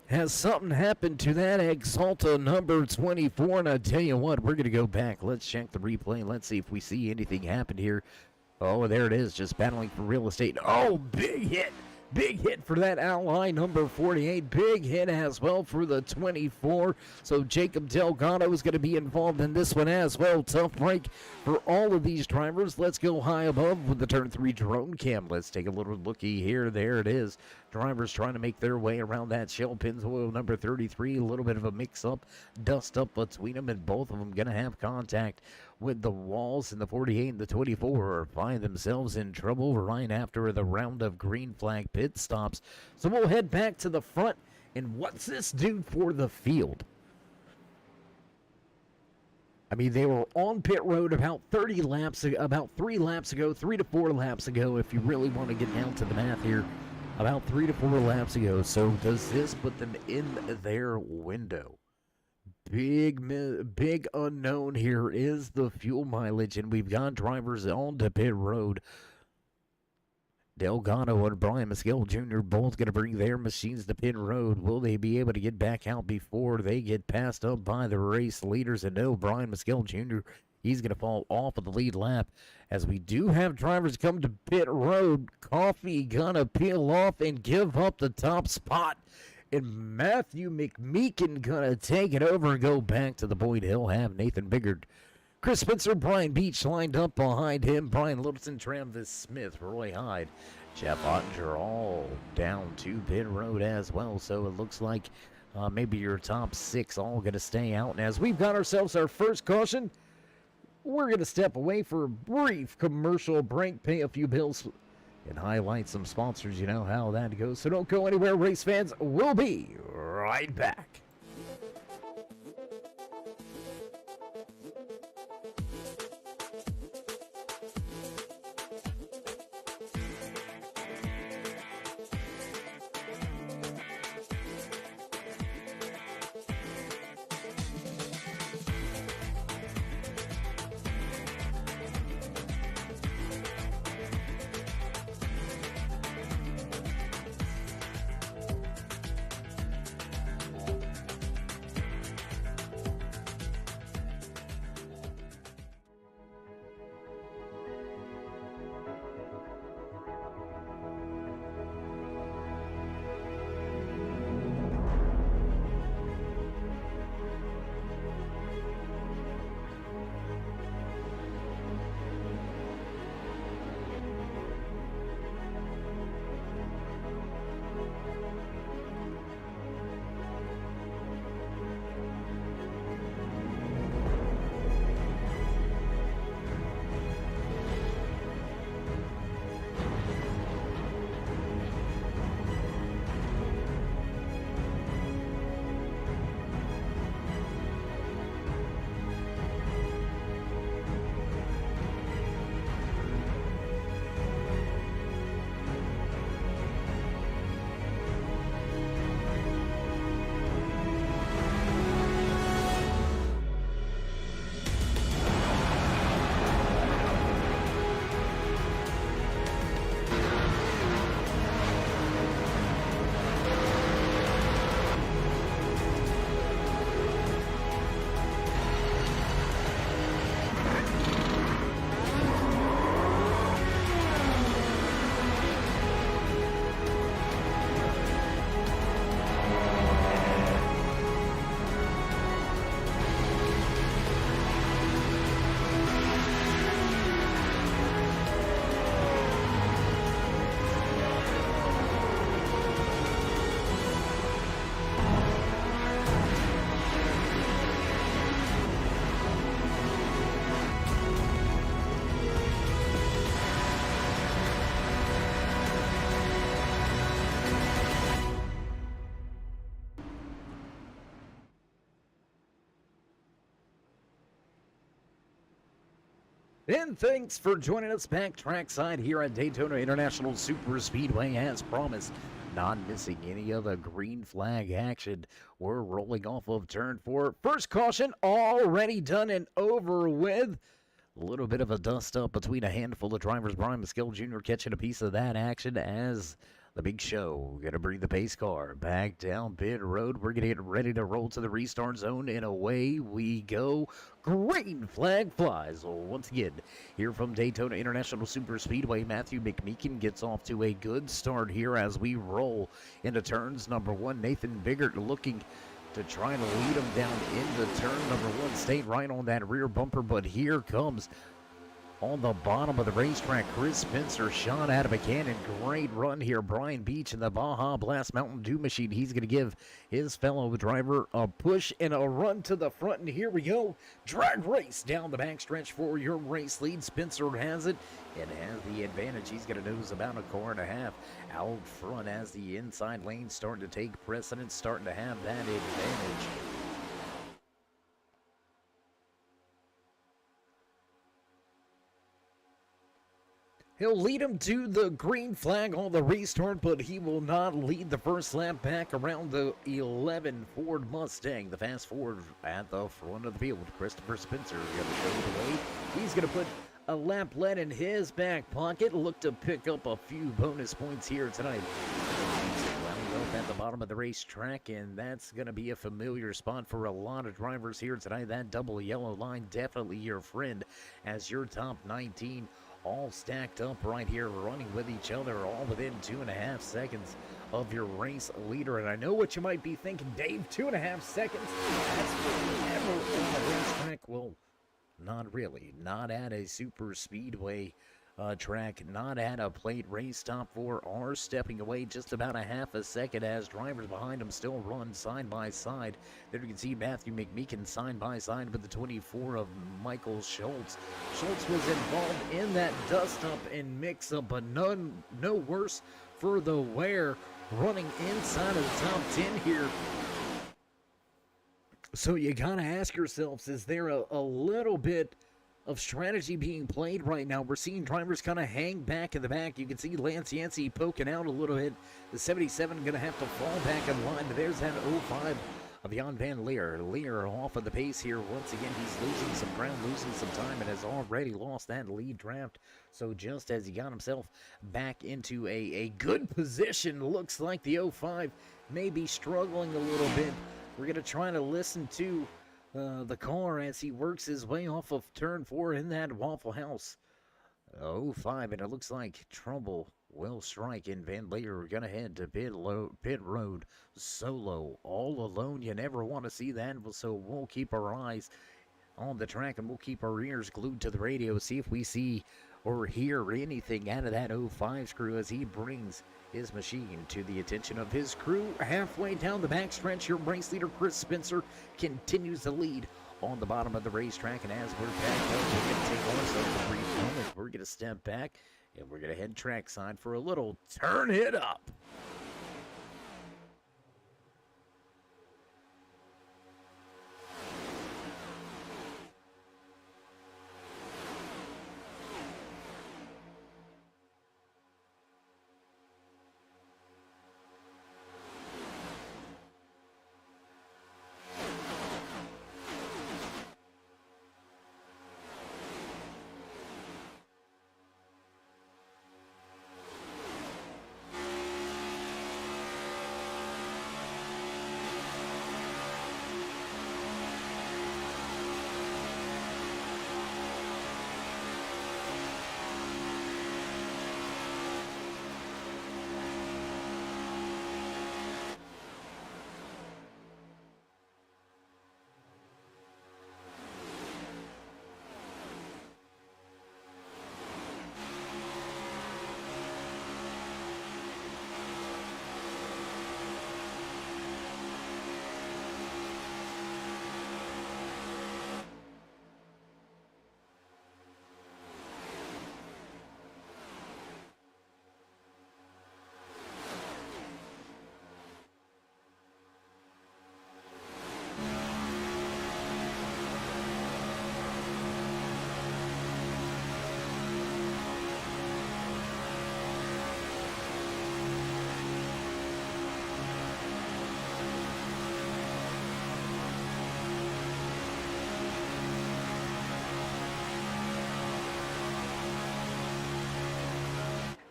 Has something happened to that Exalta number 24? And I tell you what, we're going to go back. Let's check the replay. Let's see if we see anything happen here. Oh, there it is, just battling for real estate. Oh, big hit. Big hit for that ally number 48. Big hit as well for the 24. So Jacob Delgado is going to be involved in this one as well. Tough break for all of these drivers. Let's go high above with the turn 3 drone cam. Let's take a little looky here. There it is. Drivers trying to make their way around that shell Pennzoil number 33. A little bit of a mix-up, dust up between them, and both of them going to have contact with the walls, and the 48 and the 24 find themselves in trouble right after the round of green flag pit stops. So we'll head back to the front, and what's this do for the field? I mean, they were on pit road about 3 laps ago, 3 to 4 laps ago, if you really want to get down to the math here, about 3 to 4 laps ago. So does this put them in their window? Big unknown here is the fuel mileage, and we've got drivers on to pit road. Delgado and Brian Mescal Jr. both going to bring their machines to pit road. Will they be able to get back out before they get passed up by the race leaders? And no, Brian Mescal Jr., he's going to fall off of the lead lap. As we do have drivers come to pit road, Coffee going to peel off and give up the top spot. And Matthew McMeekin gonna take it over and go back to the point. He'll have Nathan Biggard, Chris Spencer, Brian Beach lined up behind him. Brian Littleton, Travis Smith, Roy Hyde, Jeff Ottinger all down to pit road as well. So it looks like maybe your top 6 all gonna stay out. And as we've got ourselves our first caution, we're gonna step away for a brief commercial break, pay a few bills, and highlight some sponsors. You know how that goes. So don't go anywhere, race fans. We'll be right back. And thanks for joining us back trackside here at Daytona International Super Speedway. As promised, not missing any of the green flag action. We're rolling off of turn 4. First caution already done and over with. A little bit of a dust up between a handful of drivers. Brian Maskill Jr. catching a piece of that action as the big show gonna bring the pace car back down pit road. We're gonna get ready to roll to the restart zone, and away we go. Green flag flies once again here from Daytona International Super Speedway. Matthew McMeekin gets off to a good start here as we roll into turns number 1. Nathan Biggert looking to try to lead him down into turn number 1. Stayed right on that rear bumper, but here comes on the bottom of the racetrack, Chris Spencer shot out of a cannon. Great run here. Brian Beach in the Baja Blast Mountain Dew machine. He's going to give his fellow driver a push and a run to the front. And here we go. Drag race down the backstretch for your race lead. Spencer has it and has the advantage. He's going to lose about a car and a half out front as the inside lane starting to take precedence, starting to have that advantage. He'll lead him to the green flag on the restart, but he will not lead the first lap back around the 11 Ford Mustang. The fast Ford at the front of the field. Christopher Spencer going to show the way. He's going to put a lap lead in his back pocket. Look to pick up a few bonus points here tonight. Wound up at the bottom of the racetrack, and that's going to be a familiar spot for a lot of drivers here tonight. That double yellow line definitely your friend as your top 19 all stacked up right here, running with each other, all within 2.5 seconds of your race leader. And I know what you might be thinking, Dave, 2.5 seconds? That's forever on the racetrack. Well, not really. Not at a super speedway track not at a plate race. Top four are stepping away just about a half a second as drivers behind them still run side by side. There you can see Matthew McMeekin side by side with the 24 of Michael Schultz. Schultz was involved in that dust-up and mix-up, but no worse for the wear, running inside of the top 10 here. So you gotta ask yourselves, is there a little bit of strategy being played right now? We're seeing drivers kind of hang back in the back. You can see Lance Yancey poking out a little bit. The 77 going to have to fall back in line. But there's that 05 of Jan Van Leer. Leer off of the pace here. Once again, he's losing some ground, losing some time, and has already lost that lead draft. So just as he got himself back into a good position, looks like the 05 may be struggling a little bit. We're going to try to listen to the car as he works his way off of turn 4 in that Waffle House. 05, and it looks like trouble will strike, and Van Leer are going to head to pit road solo, all alone. You never want to see that, so we'll keep our eyes on the track and we'll keep our ears glued to the radio, see if we see or hear anything out of that 05's crew as he brings his machine to the attention of his crew. Halfway down the backstretch, your race leader Chris Spencer continues to lead on the bottom of the racetrack, and as we're back up, we're going to take ourselves a brief moment. We're going to step back and we're going to head trackside for a little turn it up.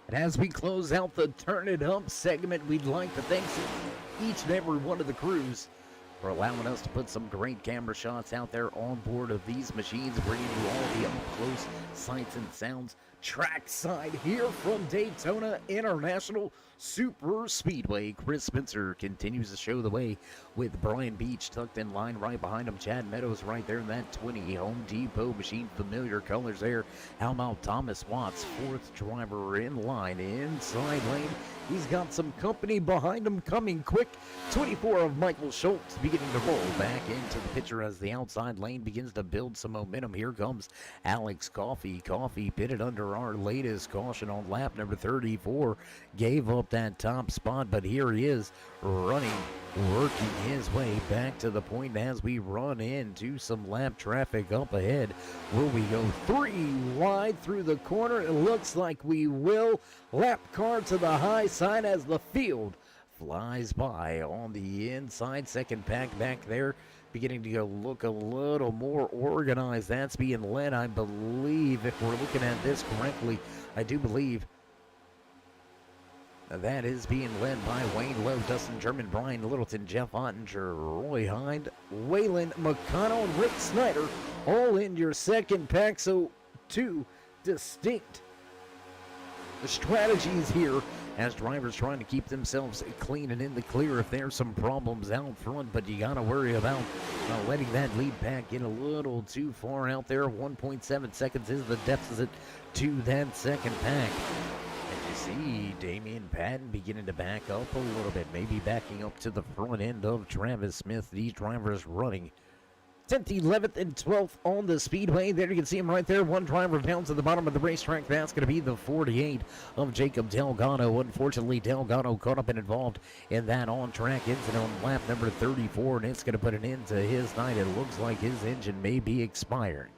And as we close out the Turn It Up segment, we'd like to thank each and every one of the crews for allowing us to put some great camera shots out there on board of these machines, bringing you all the up-close sights and sounds trackside here from Daytona International Super Speedway. Chris Spencer continues to show the way with Brian Beach tucked in line right behind him. Chad Meadows right there in that 20 Home Depot machine, familiar colors there. How about Thomas Watts, fourth driver in line inside lane? He's got some company behind him coming quick. 24 of Michael Schultz beginning to roll back into the picture as the outside lane begins to build some momentum. Here comes Alex Coffey. Coffey pitted under our latest caution on lap number 34. Gave up that top spot, but here he is running, working his way back to the point as we run into some lap traffic up ahead. Will we go 3 wide through the corner? It looks like we will. Lap car to the high side as the field flies by on the inside. Second pack back there beginning to go look a little more organized. That's being led, I believe, if we're looking at this correctly, I do believe that is being led by Wayne Lowe, Dustin German, Brian Littleton, Jeff Ottinger, Roy Hind, Waylon McConnell, and Rick Snyder, all in your second pack. So 2 distinct strategies here as drivers trying to keep themselves clean and in the clear if there's some problems out front, but you got to worry about letting that lead pack get a little too far out there. 1.7 seconds is the deficit to that second pack. And you see Damian Patton beginning to back up a little bit, maybe backing up to the front end of Travis Smith. These drivers running 10th, 11th, and 12th on the speedway. There you can see him right there. One driver down to the bottom of the racetrack. That's going to be the 48 of Jacob Delgado. Unfortunately, Delgado caught up and involved in that on-track incident on lap number 34, and it's going to put an end to his night. It looks like his engine may be expiring.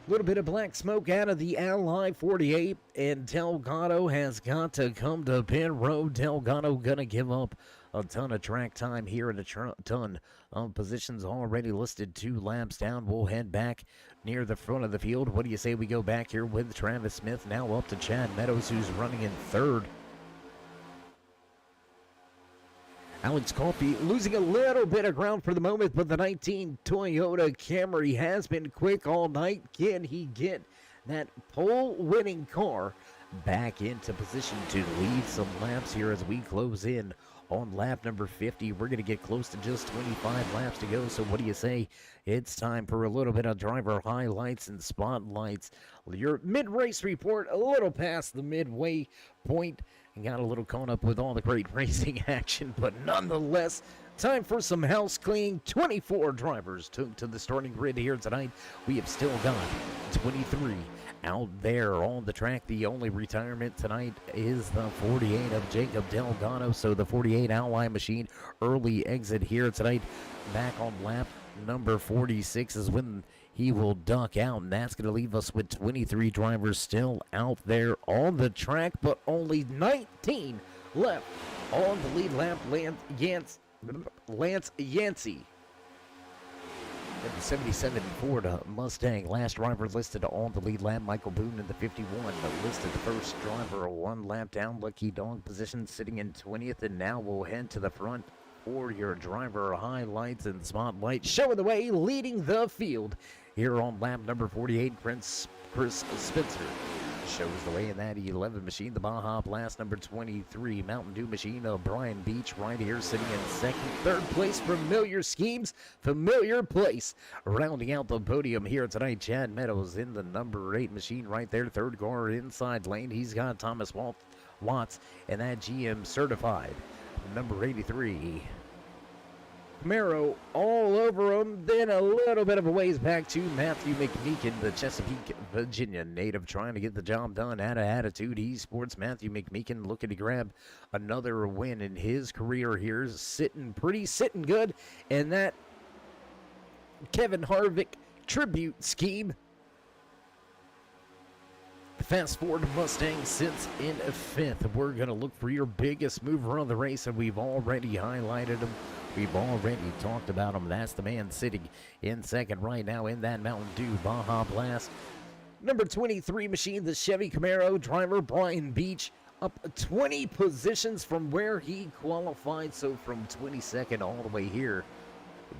A little bit of black smoke out of the Ally 48, and Delgado has got to come to pit road. Delgado going to give up a ton of track time here and a ton of positions already listed 2 laps down. We'll head back near the front of the field. What do you say we go back here with Travis Smith, now up to Chad Meadows, who's running in 3rd. Alex Coffey losing a little bit of ground for the moment, but the 19 Toyota Camry has been quick all night. Can he get that pole-winning car back into position to lead some laps here as we close in on lap number 50? We're going to get close to just 25 laps to go, so what do you say? It's time for a little bit of driver highlights and spotlights. Your mid-race report, a little past the midway point, and got a little caught up with all the great racing action, but nonetheless, time for some house cleaning. 24 drivers took to the starting grid here tonight. We have still got 23 out there on the track. The only retirement tonight is the 48 of Jacob Delgado. So the 48 Ally machine early exit here tonight. Back on lap number 46 is when he will duck out, and that's going to leave us with 23 drivers still out there on the track, but only 19 left on the lead lap. Lance Yancey in the 77 Ford Mustang. Last driver listed on the lead lap. Michael Boone in the 51 listed the first driver 1 lap down. Lucky Dog position sitting in 20th, and now we'll head to the front for your driver highlights and spotlights. Showing the way, leading the field here on lap number 48, Chris Spencer shows the way in that 11 machine. The Baja Blast number 23 Mountain Dew machine of Brian Beach right here sitting in 2nd. 3rd place, Familiar Schemes, Familiar Place. Rounding out the podium here tonight, Chad Meadows in the number 8 machine right there. 3rd car inside lane. He's got Thomas Watts and that GM certified number 83 Camaro all over him. Then a little bit of a ways back to Matthew McMeekin, the Chesapeake, Virginia native, trying to get the job done out of Attitude Esports. Matthew McMeekin looking to grab another win in his career here, sitting good. And that Kevin Harvick tribute scheme. The Fast Ford Mustang sits in 5th. We're going to look for your biggest mover of the race, and we've already highlighted him. We've already talked about him. That's the man sitting in 2nd right now in that Mountain Dew Baja Blast. Number 23 machine, the Chevy Camaro driver, Brian Beach, up 20 positions from where he qualified. So from 22nd all the way here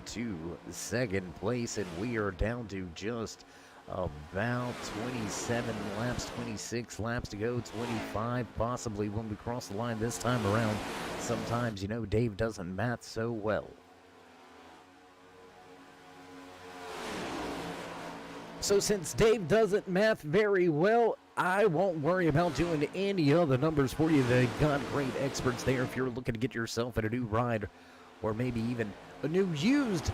to 2nd place, and we are down to just about 27 laps, 26 laps to go, 25 possibly when we cross the line this time around. Sometimes, Dave doesn't math so well. So since Dave doesn't math very well, I won't worry about doing any other numbers for you. They've got great experts there if you're looking to get yourself in a new ride, or maybe even a new used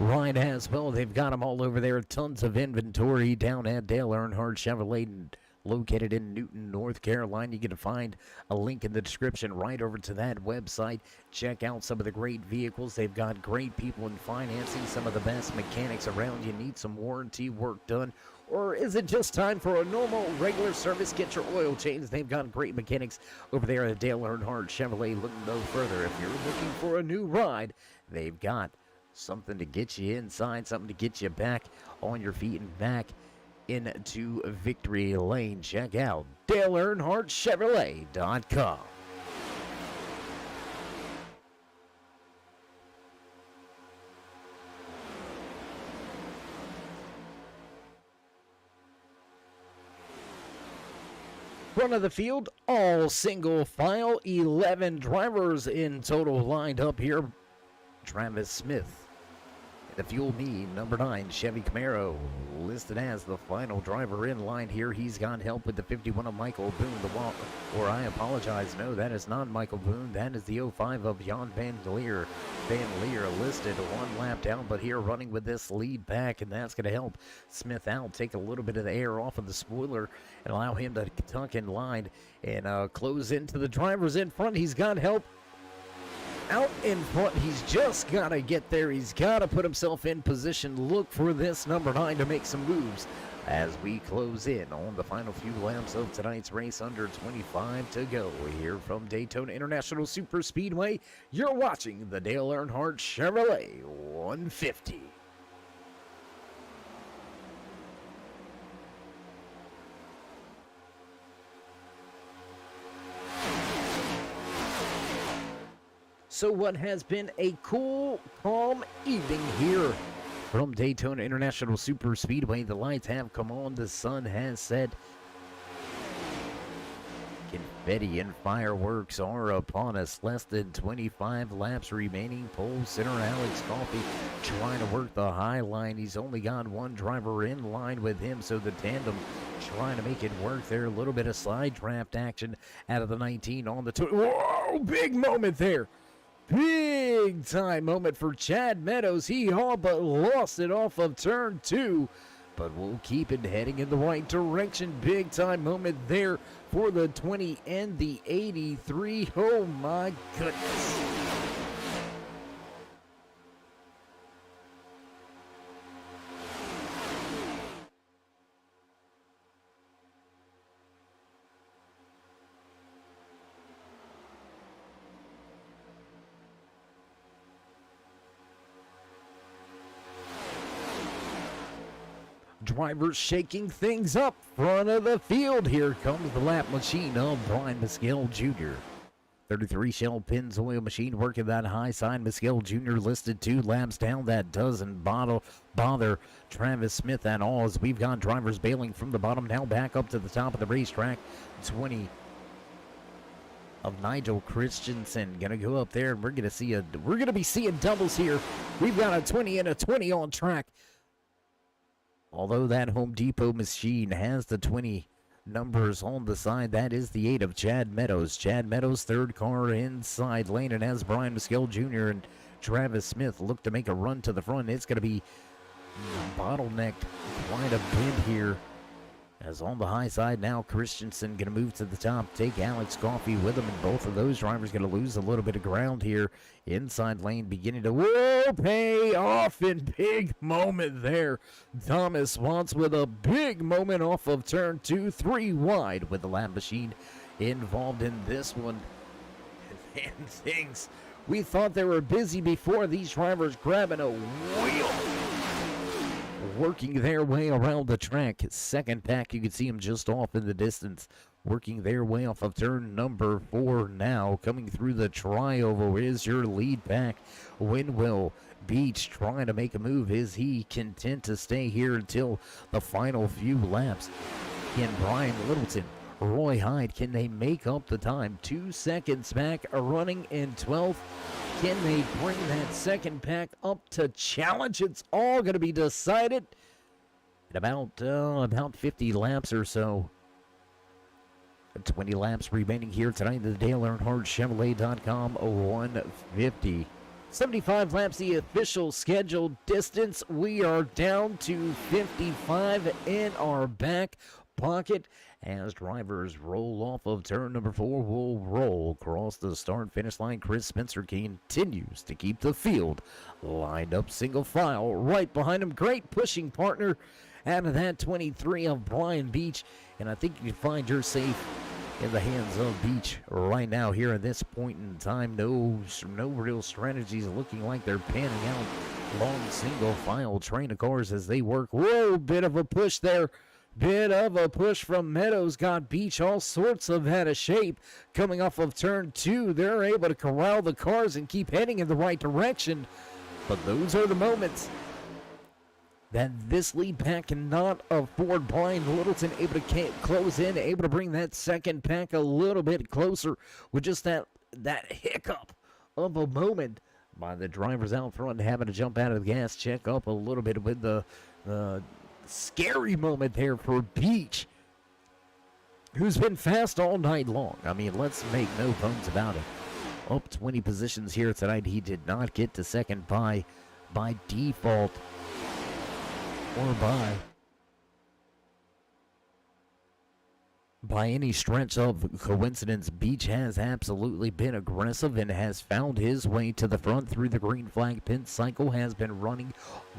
ride as well. They've got them all over there. Tons of inventory down at Dale Earnhardt Chevrolet, located in Newton, North Carolina. You can find a link in the description right over to that website. Check out some of the great vehicles. They've got great people in financing, some of the best mechanics around. You need some warranty work done, or is it just time for a normal, regular service? Get your oil changed. They've got great mechanics over there at Dale Earnhardt Chevrolet. Look no further. If you're looking for a new ride, they've got something to get you inside, something to get you back on your feet and back into victory lane. Check out DaleEarnhardtChevrolet.com. front of the field, all single file, 11 drivers in total lined up here. Travis Smith. The fuel me, number 9, Chevy Camaro, listed as the final driver in line here. He's got help with the 51 of Michael Boone. I apologize, no, that is not Michael Boone. That is the 05 of Jan Van Leer. Van Leer listed one lap down, but here running with this lead back, and that's going to help Smith out, take a little bit of the air off of the spoiler, and allow him to tuck in line and close into the drivers in front. He's got help out in front. He's just got to get there. He's got to put himself in position. Look for this number 9 to make some moves as we close in on the final few laps of tonight's race. Under 25 to go here from Daytona International Superspeedway. You're watching the Dale Earnhardt Chevrolet 150. So what has been a cool, calm evening here from Daytona International Superspeedway. The lights have come on, the sun has set. Confetti and fireworks are upon us. Less than 25 laps remaining. Pole center Alex Coffey trying to work the high line. He's only got one driver in line with him, so the tandem trying to make it work there. A little bit of slide draft action out of the 19 on the 20. Whoa, big moment there. Big time moment for Chad Meadows. He all but lost it off of turn 2, but we'll keep it heading in the right direction. Big time moment there for the 20 and the 83. Oh my goodness. Drivers shaking things up front of the field. Here comes the lap machine of Brian Mescal Jr. 33 Shell Pennzoil machine working that high side. Mescal Jr. listed 2 laps down. That doesn't bother Travis Smith at all, as we've got drivers bailing from the bottom now back up to the top of the racetrack. 20 of Nigel Christensen gonna go up there, and we're gonna be seeing doubles here. We've got a 20 and a 20 on track. Although that Home Depot machine has the 20 numbers on the side, that is the 8 of Chad Meadows. Chad Meadows, third car inside lane, and as Brian Mescal Jr. and Travis Smith look to make a run to the front, it's going to be bottlenecked quite a bit here. As on the high side now, Christensen going to move to the top, take Alex Coffey with him, and both of those drivers going to lose a little bit of ground here. Inside lane beginning to pay off in big moment there. Thomas Watts with a big moment off of turn 2, 3 wide with the lap machine involved in this one. And things, we thought they were busy before. These drivers grabbing a wheel, working their way around the track. Second pack, you can see them just off in the distance, working their way off of turn number 4 now. Coming through the trioval is your lead pack. Winwell Beach trying to make a move. Is he content to stay here until the final few laps? Can Brian Littleton, Roy Hyde, can they make up the time? 2 seconds back, running in 12th. Can they bring that second pack up to challenge? It's all going to be decided in about 50 laps or so. 20 laps remaining here tonight. The Dale Earnhardt Chevrolet.com 150. 75 laps, the official scheduled distance. We are down to 55 in our back pocket. As drivers roll off of turn number 4, will roll across the start-finish line. Chris Spencer continues to keep the field lined up single file right behind him. Great pushing partner out of that 23 of Brian Beach. And I think you find you're safe in the hands of Beach right now here at this point in time. No real strategies looking like they're panning out. Long single file train of cars as they work. Whoa, bit of a push there. Bit of a push from Meadows. Got Beach all sorts of out of shape. Coming off of turn 2, they're able to corral the cars and keep heading in the right direction. But those are the moments that this lead pack cannot afford. Brian Littleton able to close in, able to bring that second pack a little bit closer with just that hiccup of a moment by the drivers out front, having to jump out of the gas, check up a little bit with the scary moment there for Beach, who's been fast all night long. I mean, let's make no bones about it. Up 20 positions here tonight. He did not get to second by default or by any stretch of coincidence. Beach has absolutely been aggressive and has found his way to the front through the green flag pit cycle, has been running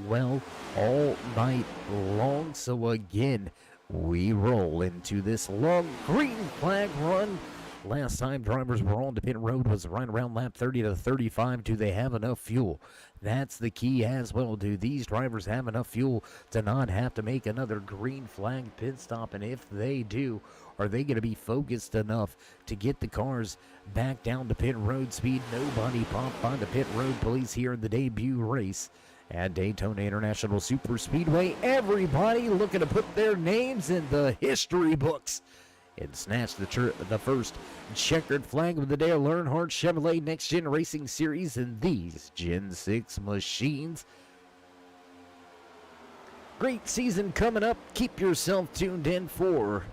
well all night long. So again, we roll into this long green flag run. Last time drivers were on the pit road was right around lap 30 to 35. Do they have enough fuel? That's the key as well. Do these drivers have enough fuel to not have to make another green flag pit stop? And if they do, are they going to be focused enough to get the cars back down to pit road speed? Nobody popped by the pit road police here in the debut race at Daytona International Superspeedway. Everybody looking to put their names in the history books and snatch the first checkered flag of the Dale Earnhardt Chevrolet Next Gen Racing Series in these Gen 6 machines. Great season coming up. Keep yourself tuned in for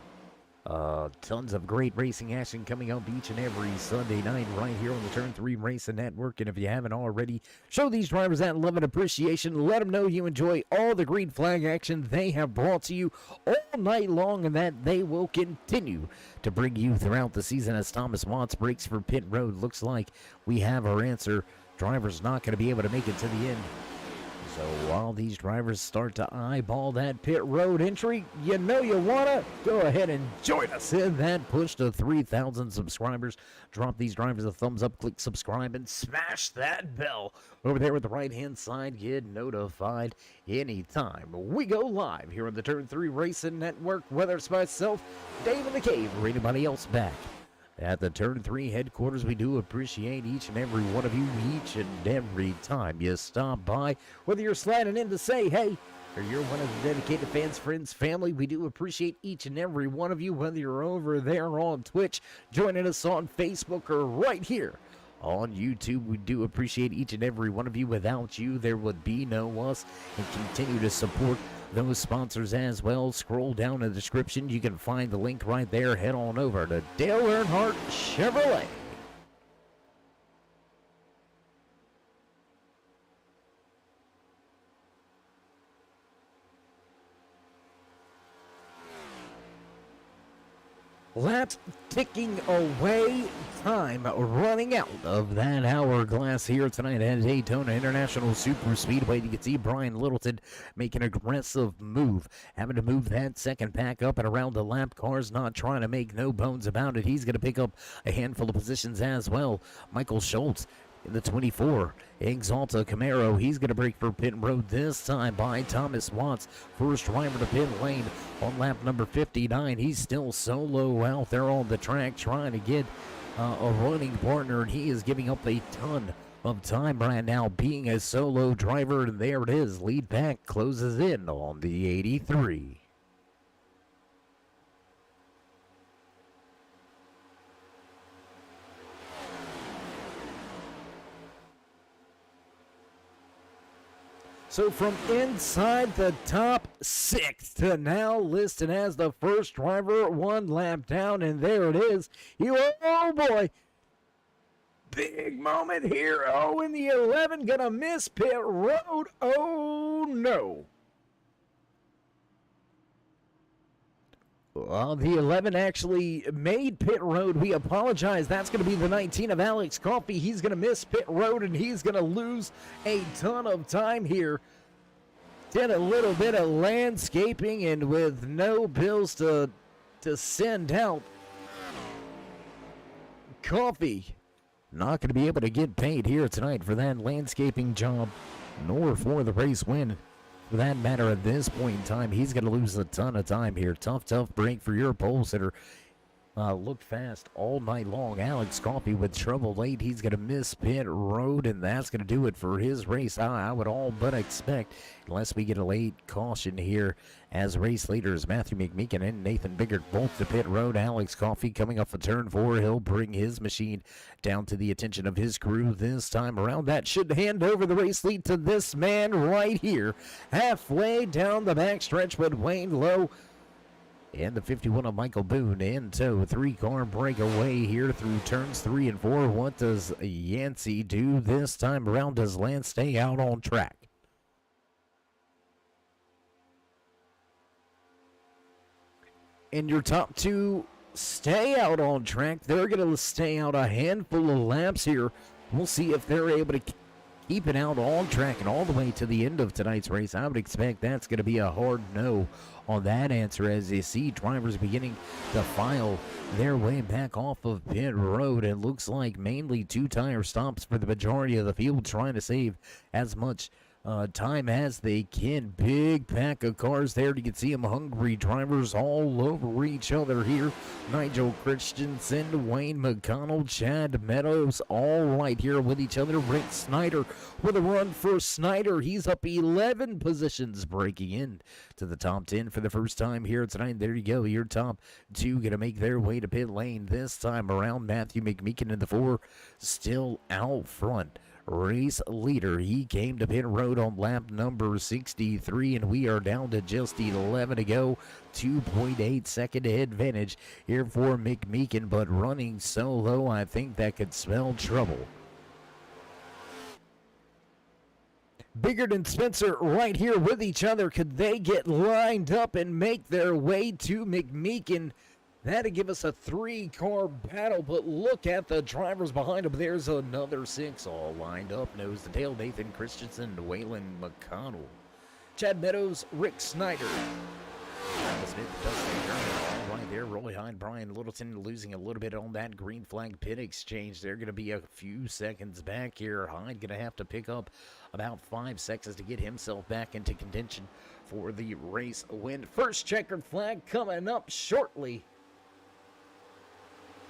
tons of great racing action coming up each and every Sunday night right here on the Turn 3 Racing Network. And if you haven't already, show these drivers that love and appreciation. Let them know you enjoy all the green flag action they have brought to you all night long, and that they will continue to bring you throughout the season as Thomas Watts breaks for pit road. Looks like we have our answer. Driver's not going to be able to make it to the end. So while these drivers start to eyeball that pit road entry, you know you want to go ahead and join us in that push to 3,000 subscribers. Drop these drivers a thumbs up, click subscribe, and smash that bell over there at the right-hand side. Get notified anytime we go live here on the Turn 3 Racing Network, whether it's myself, Dave in the Cave, or anybody else back at the Turn 3 headquarters. We do appreciate each and every one of you each and every time you stop by. Whether you're sliding in to say hey, or you're one of the dedicated fans, friends, family, we do appreciate each and every one of you. Whether you're over there on Twitch, joining us on Facebook, or right here on YouTube, we do appreciate each and every one of you. Without you, there would be no us. And continue to support those sponsors as well. Scroll down in the description. You can find the link right there. Head on over to Dale Earnhardt Chevrolet. Laps ticking away, time running out of that hourglass here tonight at Daytona International Superspeedway. You can see Brian Littleton making an aggressive move, having to move that second pack up and around the lap cars, not trying to make no bones about it. He's going to pick up a handful of positions as well. Michael Schultz in the 24 Exalta Camaro, he's going to break for pit road this time by Thomas Watts. First driver to pit lane on lap number 59. He's still solo out there on the track trying to get a running partner, and he is giving up a ton of time right now being a solo driver. And there it is, lead pack closes in on the 83. So from inside the top six to now listed as the first driver, one lap down, and there it is. Oh boy, big moment here. Oh, in the 11, gonna miss pit road. Oh no. Well, the 11 actually made pit road. We apologize. That's going to be the 19 of Alex Coffey. He's going to miss pit road, and he's going to lose a ton of time here. Did a little bit of landscaping, and with no bills to send out, Coffey not going to be able to get paid here tonight for that landscaping job, nor for the race win. For that matter, at this point in time, he's going to lose a ton of time here. Tough break for your pole sitter. looked fast all night long. Alex Coffey with trouble late. He's going to miss pit road, and that's going to do it for his race. I would all but expect, unless we get a late caution here, as race leaders Matthew McMeekin and Nathan Biggert both to pit road. Alex Coffey coming off of turn 4. He'll bring his machine down to the attention of his crew this time around. That should hand over the race lead to this man right here. Halfway down the backstretch with Wayne Lowe and the 51 of Michael Boone in tow. 3-car breakaway here through turns 3 and 4. What does Yancey do this time around? Does Lance stay out on track? And your top two stay out on track. They're going to stay out a handful of laps here. We'll see if they're able to keep it out on track and all the way to the end of tonight's race. I would expect that's going to be a hard no on that answer, as you see drivers beginning to file their way back off of pit road. It looks like mainly 2-tire stops for the majority of the field, trying to save as much time as they can. Big pack of cars there. You can see them hungry drivers all over each other here. Nigel Christensen, Wayne McConnell, Chad Meadows, all right here with each other. Rick Snyder with a run for Snyder. He's up 11 positions, breaking in to the top 10 for the first time here tonight. There you go. Your top two going to make their way to pit lane this time around. Matthew McMeekin in the 4 still out front. Race leader, he came to pit road on lap number 63, and we are down to just 11 to go. 2.8 second advantage here for McMeekin, but running solo, I think that could spell trouble. Biggert and Spencer right here with each other. Could they get lined up and make their way to McMeekin? That'd give us a 3-car battle, but look at the drivers behind him. There's another 6 all lined up. Nose to tail, Nathan Christensen, Waylon McConnell, Chad Meadows, Rick Snyder. Smith does the all right there. Roy Hyde, Brian Littleton losing a little bit on that green flag pit exchange. They're going to be a few seconds back here. Hyde going to have to pick up about 5 seconds to get himself back into contention for the race win. First checkered flag coming up shortly.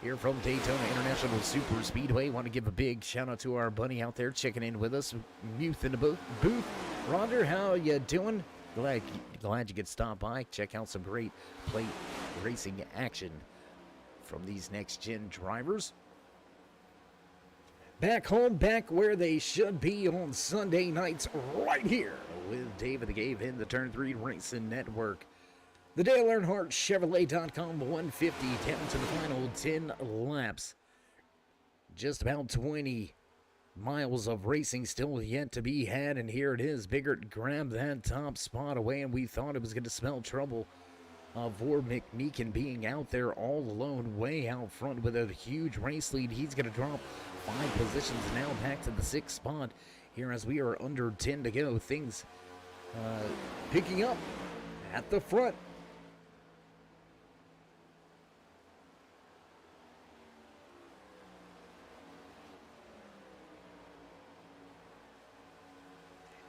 Here from Daytona International Super Speedway, want to give a big shout out to our buddy out there checking in with us, Muth in the booth. Ronder, how you doing? Glad you could stop by. Check out some great plate racing action from these next-gen drivers. Back home, back where they should be on Sunday nights, right here with David the Gave in the Turn 3 Racing Network. The Dale Earnhardt Chevrolet.com 150 down to the final 10 laps. Just about 20 miles of racing still yet to be had, and here it is. Biggert grabbed that top spot away, and we thought it was going to spell trouble for McMeekin being out there all alone, way out front with a huge race lead. He's going to drop 5 positions now back to the 6th spot here as we are under 10 to go. Things picking up at the front.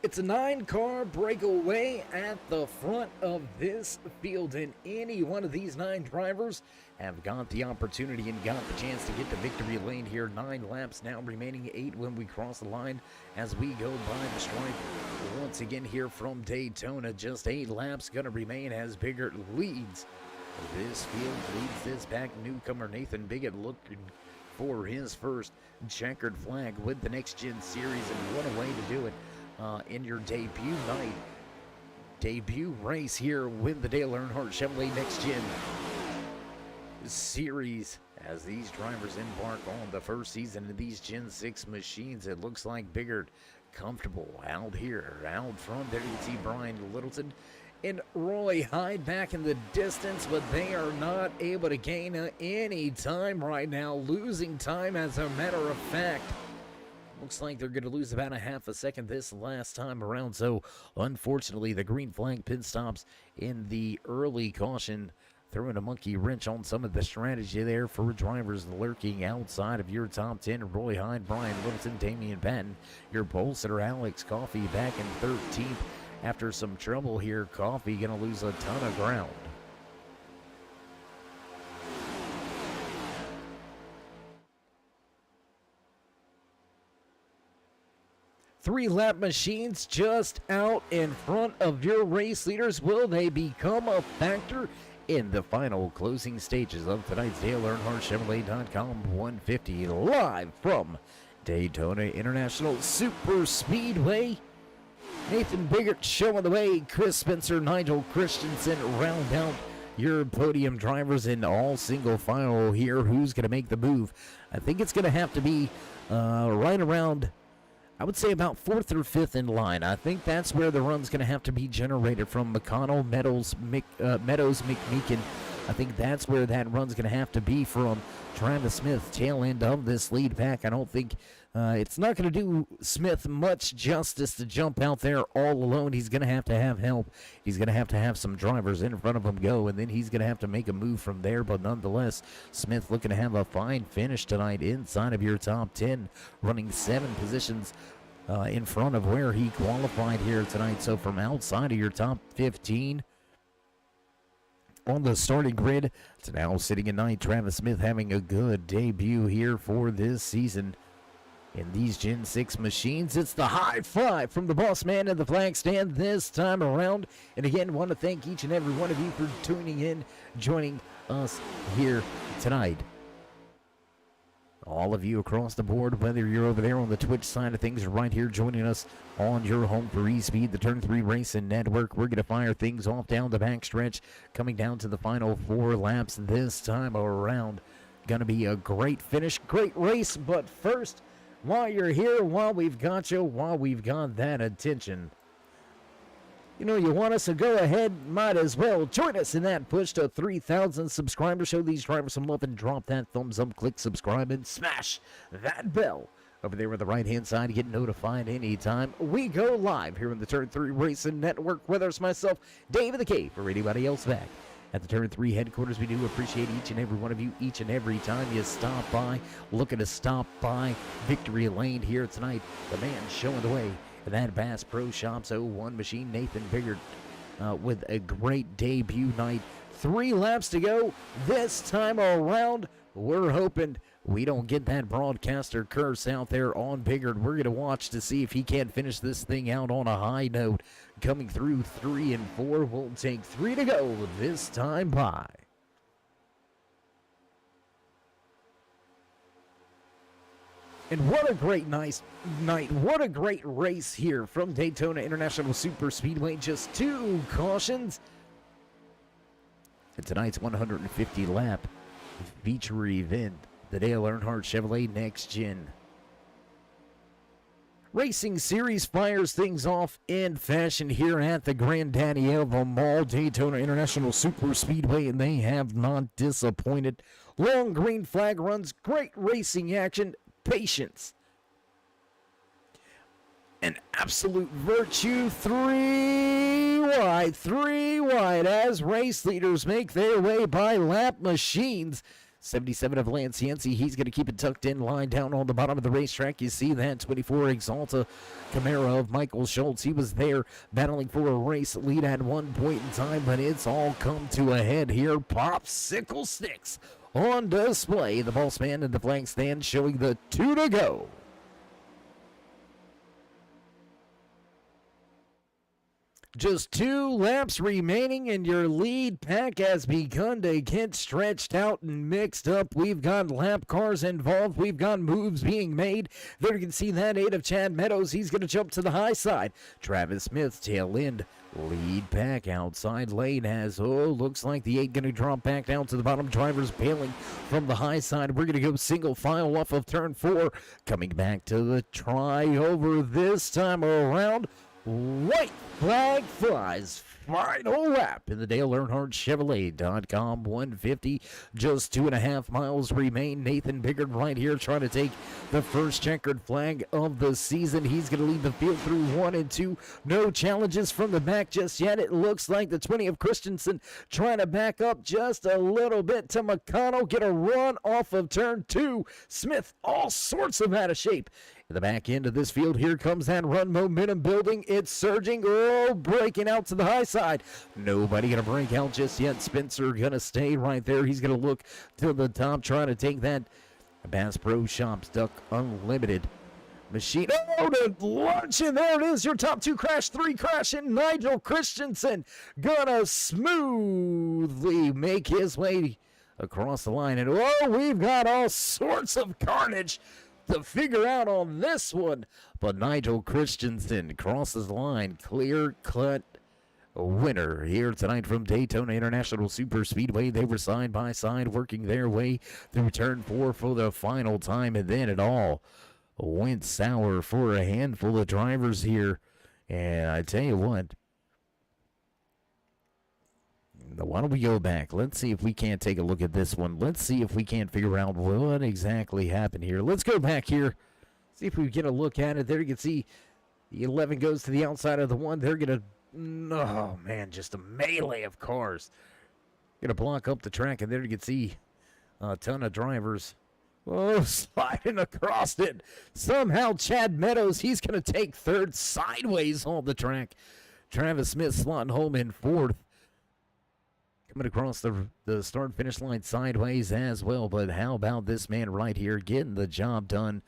It's a 9-car breakaway at the front of this field, and any one of these 9 drivers have got the opportunity and got the chance to get to victory lane here. 9 laps now remaining, 8 when we cross the line as we go by the stripe. Once again here from Daytona, just 8 laps going to remain as Biggert leads this field, leads this back. Newcomer Nathan Biggert looking for his first checkered flag with the NextGen Series, and what a way to do it. In your debut night, debut race here with the Dale Earnhardt Chevrolet NextGen Series. As these drivers embark on the first season of these Gen 6 machines, it looks like Biggert comfortable out here, out front. There you can see Brian Littleton and Roy Hyde back in the distance, but they are not able to gain any time right now, losing time as a matter of fact. Looks like they're going to lose about a half a second this last time around. So, unfortunately, the green flag pit stops in the early caution, throwing a monkey wrench on some of the strategy there for drivers lurking outside of your top 10. Roy Hyde, Brian Littleton, Damian Patton, your pole sitter Alex Coffey back in 13th. After some trouble here, Coffey going to lose a ton of ground. 3-lap machines just out in front of your race leaders. Will they become a factor in the final closing stages of tonight's Dale Earnhardt Chevrolet.com 150 live from Daytona International Super Speedway? Nathan Biggert showing the way. Chris Spencer, Nigel Christensen round out your podium drivers in all single file here. Who's going to make the move? I think it's going to have to be right around, I would say, about 4th or 5th in line. I think that's where the run's going to have to be generated from. McConnell, Meadows, McMeekin. I think that's where that run's going to have to be from. Travis Smith, tail end of this lead pack. I don't think it's not going to do Smith much justice to jump out there all alone. He's going to have help. He's going to have some drivers in front of him go, and then he's going to have to make a move from there. But nonetheless, Smith looking to have a fine finish tonight inside of your top 10, running 7 positions in front of where he qualified here tonight. So from outside of your top 15 on the starting grid to now sitting at 9, Travis Smith having a good debut here for this season in these Gen 6 machines. It's the high five from the boss man in the flag stand this time around. And again, want to thank each and every one of you for tuning in, joining us here tonight. All of you across the board, whether you're over there on the Twitch side of things or right here joining us on your home for eSpeed, the Turn 3 Racing Network. We're going to fire things off down the backstretch, coming down to the final 4 laps this time around. Going to be a great finish, great race, but first, while you're here, while we've got you, while we've got that attention, you know, you want us to go ahead, might as well join us in that push to 3,000 subscribers. Show these drivers some love and drop that thumbs up, click subscribe, and smash that bell over there on the right-hand side to get notified anytime we go live here on the Turn 3 Racing Network. Whether it's myself, Dave the Cave, or anybody else back at the Turn 3 headquarters, we do appreciate each and every one of you, each and every time you stop by. Looking to stop by Victory Lane here tonight. The man showing the way in that Bass Pro Shops 01 machine, Nathan Biggert, with a great debut night. 3 laps to go this time around. We're hoping we don't get that broadcaster curse out there on Biggert. We're going to watch to see if he can't finish this thing out on a high note. Coming through 3 and 4, we'll take 3 to go this time by. And what a great night. What a great race here from Daytona International Super Speedway. Just 2 cautions in tonight's 150 lap feature event, the Dale Earnhardt Chevrolet NextGen Racing Series fires things off in fashion here at the Granddaddy of them all, Daytona International Super Speedway, and they have not disappointed. Long green flag runs, great racing action, patience, an absolute virtue. 3 wide as race leaders make their way by lap machines. 77 of Lance Yancey, he's going to keep it tucked in, line down on the bottom of the racetrack. You see that 24 Exalta Camaro of Michael Schultz. He was there battling for a race lead at one point in time, but it's all come to a head here. Popsicle sticks on display. The boss man in the flag stand showing the 2 to go. Just 2 laps remaining, and your lead pack has begun to get stretched out and mixed up. We've got lap cars involved. We've got moves being made. There you can see that 8 of Chad Meadows. He's going to jump to the high side. Travis Smith, tail end. Lead pack outside lane has, looks like the 8 going to drop back down to the bottom. Drivers bailing from the high side. We're going to go single file off of turn 4. Coming back to the try-over this time around. White flag flies. Final lap in the Dale Earnhardt Chevrolet.com 150. Just 2.5 miles remain. Nathan Biggert right here trying to take the first checkered flag of the season. He's going to lead the field through 1 and 2. No challenges from the back just yet. It looks like the 20 of Christensen trying to back up just a little bit to McConnell. Get a run off of turn 2. Smith all sorts of out of shape. In the back end of this field, here comes that run, momentum building, it's surging, breaking out to the high side. Nobody going to break out just yet. Spencer going to stay right there. He's going to look to the top, trying to take that Bass Pro Shops Duck Unlimited Machine. Oh, to launch, and there it is. Your top 2 crash, 3 crash, and Nigel Christensen gonna smoothly make his way across the line. And oh, we've got all sorts of carnage to figure out on this one. But Nigel Christensen crosses the line, clear-cut winner here tonight from Daytona International Super Speedway. They were side by side working their way through turn 4 for the final time, and then it all went sour for a handful of drivers here. And I tell you what, why don't we go back? Let's see if we can't take a look at this one. Let's see if we can't figure out what exactly happened here. Let's go back here, see if we get a look at it. There you can see the 11 goes to the outside of the 1. They're going to, oh man, just a melee of cars. Going to block up the track, and there you can see a ton of drivers. Oh, sliding across it. Somehow Chad Meadows, he's going to take 3rd sideways on the track. Travis Smith slotting home in 4th. Coming across the start-finish line sideways as well. But how about this man right here getting the job done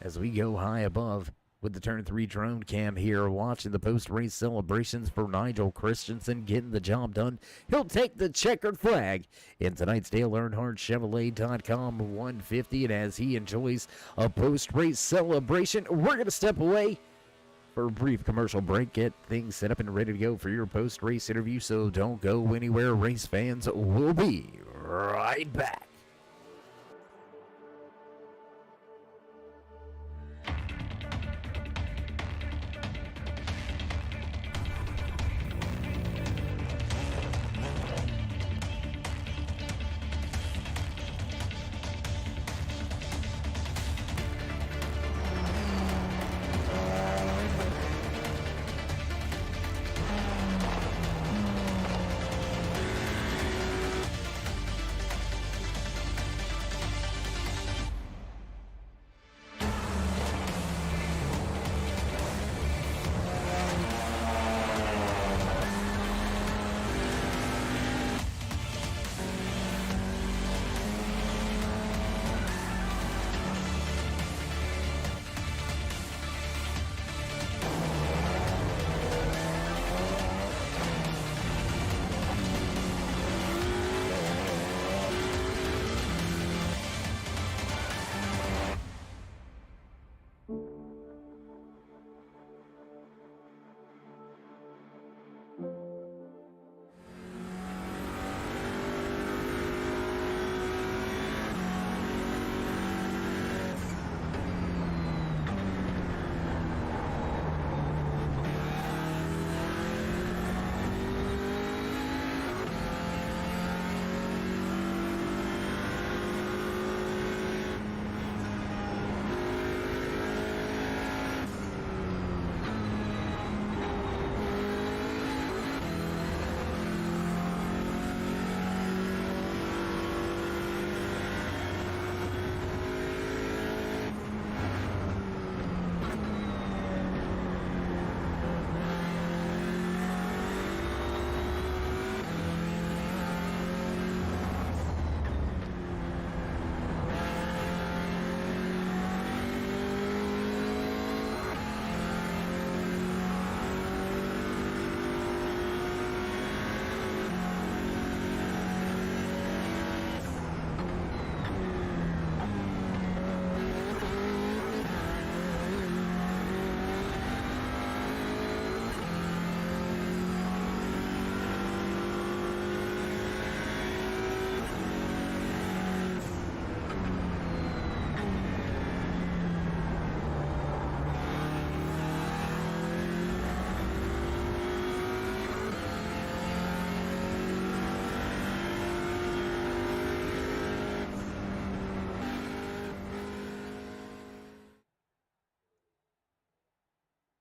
as we go high above with the turn 3 drone cam here, watching the post-race celebrations for Nigel Christensen getting the job done. He'll take the checkered flag in tonight's Dale Earnhardt Chevrolet.com 150, and as he enjoys a post-race celebration, we're going to step away for a brief commercial break, get things set up and ready to go for your post-race interview, so don't go anywhere, race fans. We'll be right back.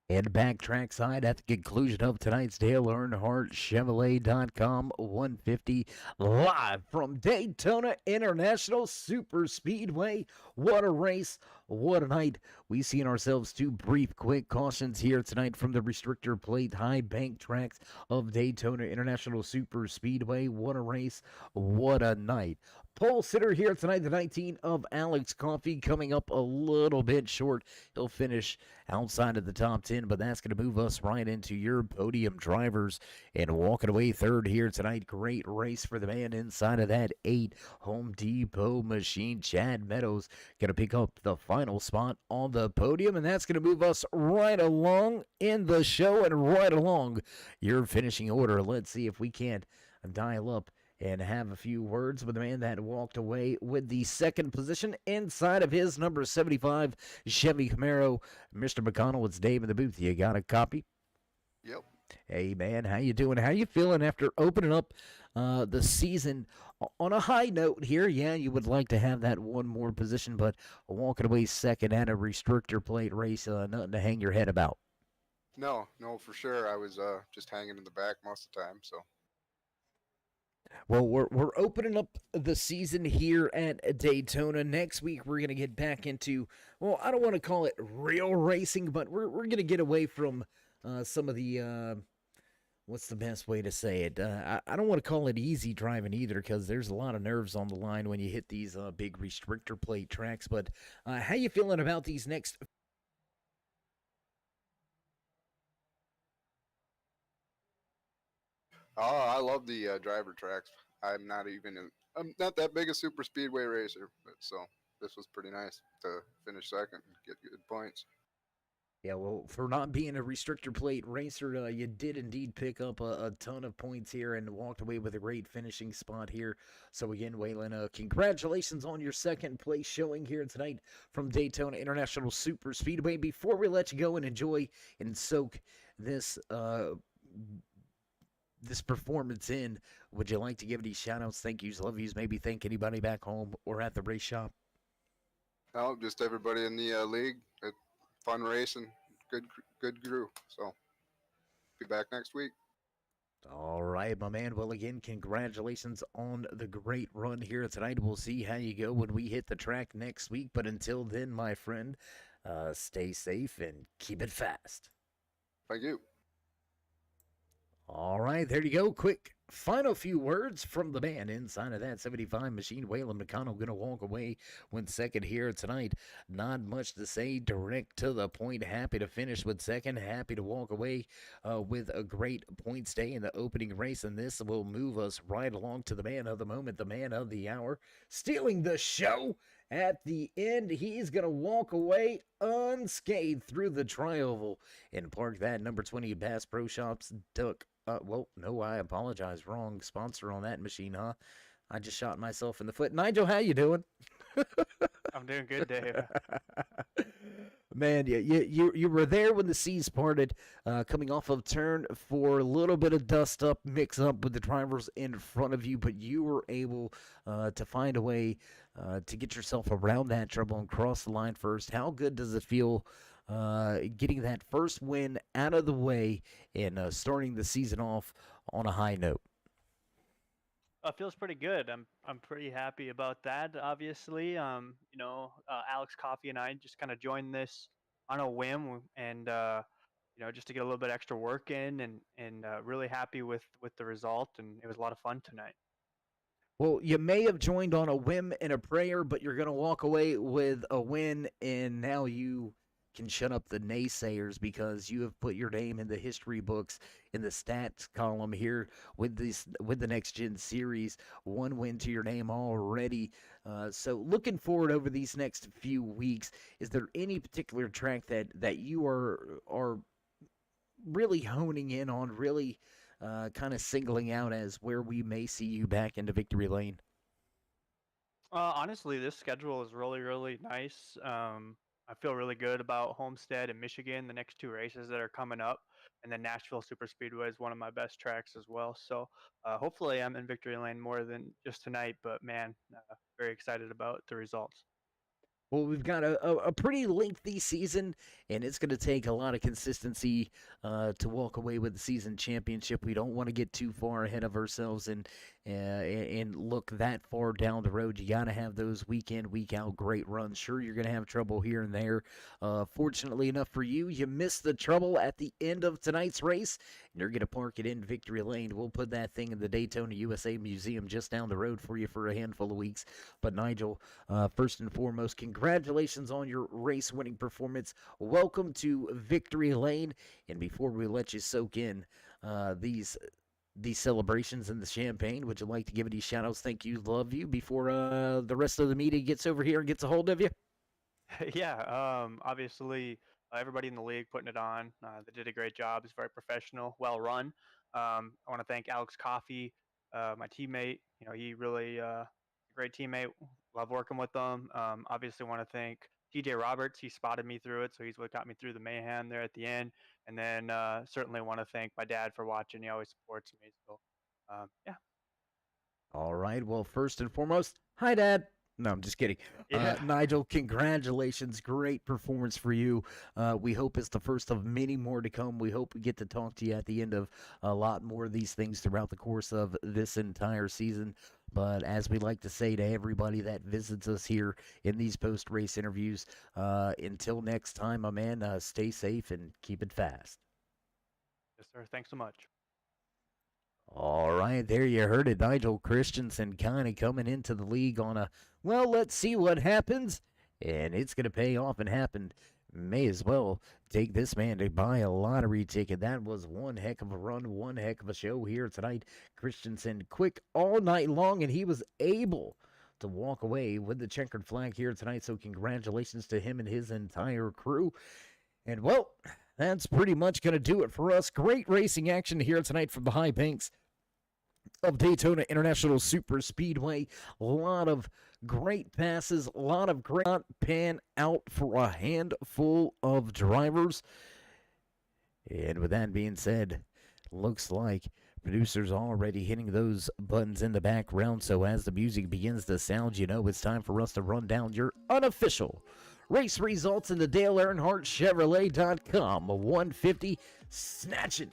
And back trackside at the conclusion of tonight's Dale Earnhardt Chevrolet.com 150 live from Daytona International Super Speedway. What a race. What a night we seen ourselves. Two brief, quick cautions here tonight from the restrictor plate high bank tracks of Daytona International Super Speedway. What a race. What a night. Pole sitter here tonight, the 19 of Alex Coffey, coming up a little bit short. He'll finish outside of the top 10, but that's going to move us right into your podium drivers. And walking away third here tonight, great race for the man inside of that 8 Home Depot machine. Chad Meadows going to pick up the final spot on the podium, and that's going to move us right along in the show and right along your finishing order. Let's see if we can't dial up and have a few words with the man that walked away with the second position inside of his number 75 Chevy Camaro. Mr. McConnell, it's Dave in the booth. You got a copy? Yep. Hey, man, how you doing? How you feeling after opening up the season on a high note here? Yeah, you would like to have that one more position, but walking away second at a restrictor plate race, nothing to hang your head about. No, for sure. I was just hanging in the back most of the time, so. Well, we're opening up the season here at Daytona. Next week, we're going to get back into, well, I don't want to call it real racing, but we're going to get away from some of the, what's the best way to say it? I don't want to call it easy driving either, because there's a lot of nerves on the line when you hit these big restrictor plate tracks. But how you feeling about these next? Oh, I love the driver tracks. I'm not that big a super speedway racer, but so this was pretty nice to finish second and get good points. Yeah, well, for not being a restrictor plate racer, you did indeed pick up a ton of points here and walked away with a great finishing spot here. So again, Waylon, congratulations on your second place showing here tonight from Daytona International Super Speedway. Before we let you go and enjoy and soak this this performance in, would you like to give any shout-outs, thank yous, love yous, maybe thank anybody back home or at the race shop? No, just everybody in the league. Fun racing, good crew. So be back next week. All right, my man. Well, again, congratulations on the great run here tonight. We'll see how you go when we hit the track next week. But until then, my friend, stay safe and keep it fast. Thank you. All right, there you go. Quick final few words from the man inside of that 75 machine. Waylon McConnell going to walk away with second here tonight. Not much to say, direct to the point. Happy to finish with second. Happy to walk away with a great point stay in the opening race. And this will move us right along to the man of the moment, the man of the hour, stealing the show. At the end, he's going to walk away unscathed through the tri-oval and park that number 20 Bass Pro Shops Duck. Well, no, I apologize. Wrong sponsor on that machine, huh? I just shot myself in the foot. Nigel, how you doing? I'm doing good, Dave. Man, you were there when the seas parted, coming off of turn for a little bit of dust up, mix up with the drivers in front of you, but you were able to find a way to get yourself around that trouble and cross the line first. How good does it feel getting that first win out of the way and starting the season off on a high note? It feels pretty good. I'm pretty happy about that. Obviously, Alex Coffey and I just kind of joined this on a whim, and just to get a little bit extra work in, and really happy with the result, and it was a lot of fun tonight. Well, you may have joined on a whim and a prayer, but you're going to walk away with a win, and now you can shut up the naysayers because you have put your name in the history books in the stats column here with the NextGen series. One win to your name already. So looking forward over these next few weeks, is there any particular track that you are really honing in on, really kind of singling out as where we may see you back into victory lane? Honestly, this schedule is really, really nice. I feel really good about Homestead and Michigan, the next two races that are coming up. And then Nashville Super Speedway is one of my best tracks as well. So hopefully I'm in victory lane more than just tonight. But, man, very excited about the results. Well, we've got a pretty lengthy season, and it's going to take a lot of consistency to walk away with the season championship. We don't want to get too far ahead of ourselves and look that far down the road. You got to have those week in, week out great runs. Sure, you're going to have trouble here and there. Fortunately enough for you, you missed the trouble at the end of tonight's race. And you're going to park it in Victory Lane. We'll put that thing in the Daytona USA Museum just down the road for you for a handful of weeks. But Nigel, first and foremost, congratulations on your race-winning performance. Welcome to Victory Lane. And before we let you soak in these celebrations and the champagne, would you like to give any shout-outs, thank you, love you, before the rest of the media gets over here and gets a hold of you? Yeah, obviously, everybody in the league putting it on. They did a great job. It's very professional, well run. I want to thank Alex Coffey, my teammate. He really great teammate. Love working with them. Obviously, want to thank TJ Roberts. He spotted me through it, so he's what got me through the mayhem there at the end. And then certainly want to thank my dad for watching. He always supports me. So, yeah. All right. Well, first and foremost, hi, Dad. No, I'm just kidding. Yeah. Nigel, congratulations. Great performance for you. We hope it's the first of many more to come. We hope we get to talk to you at the end of a lot more of these things throughout the course of this entire season. But as we like to say to everybody that visits us here in these post-race interviews, until next time, my man, stay safe and keep it fast. Yes, sir. Thanks so much. All right, there you heard it. Nigel Christensen kind of coming into the league on a, well, let's see what happens. And it's going to pay off and happen. May as well take this man to buy a lottery ticket. That was one heck of a run, one heck of a show here tonight. Christensen quick all night long, and he was able to walk away with the checkered flag here tonight. So congratulations to him and his entire crew. And, well, that's pretty much going to do it for us. Great racing action here tonight from the high banks of Daytona International Super Speedway. A lot of great passes, a lot of great pan out for a handful of drivers. And with that being said, looks like producers already hitting those buttons in the background. So as the music begins to sound, you know it's time for us to run down your unofficial race results in the Dale Earnhardt Chevrolet.com. 150 snatching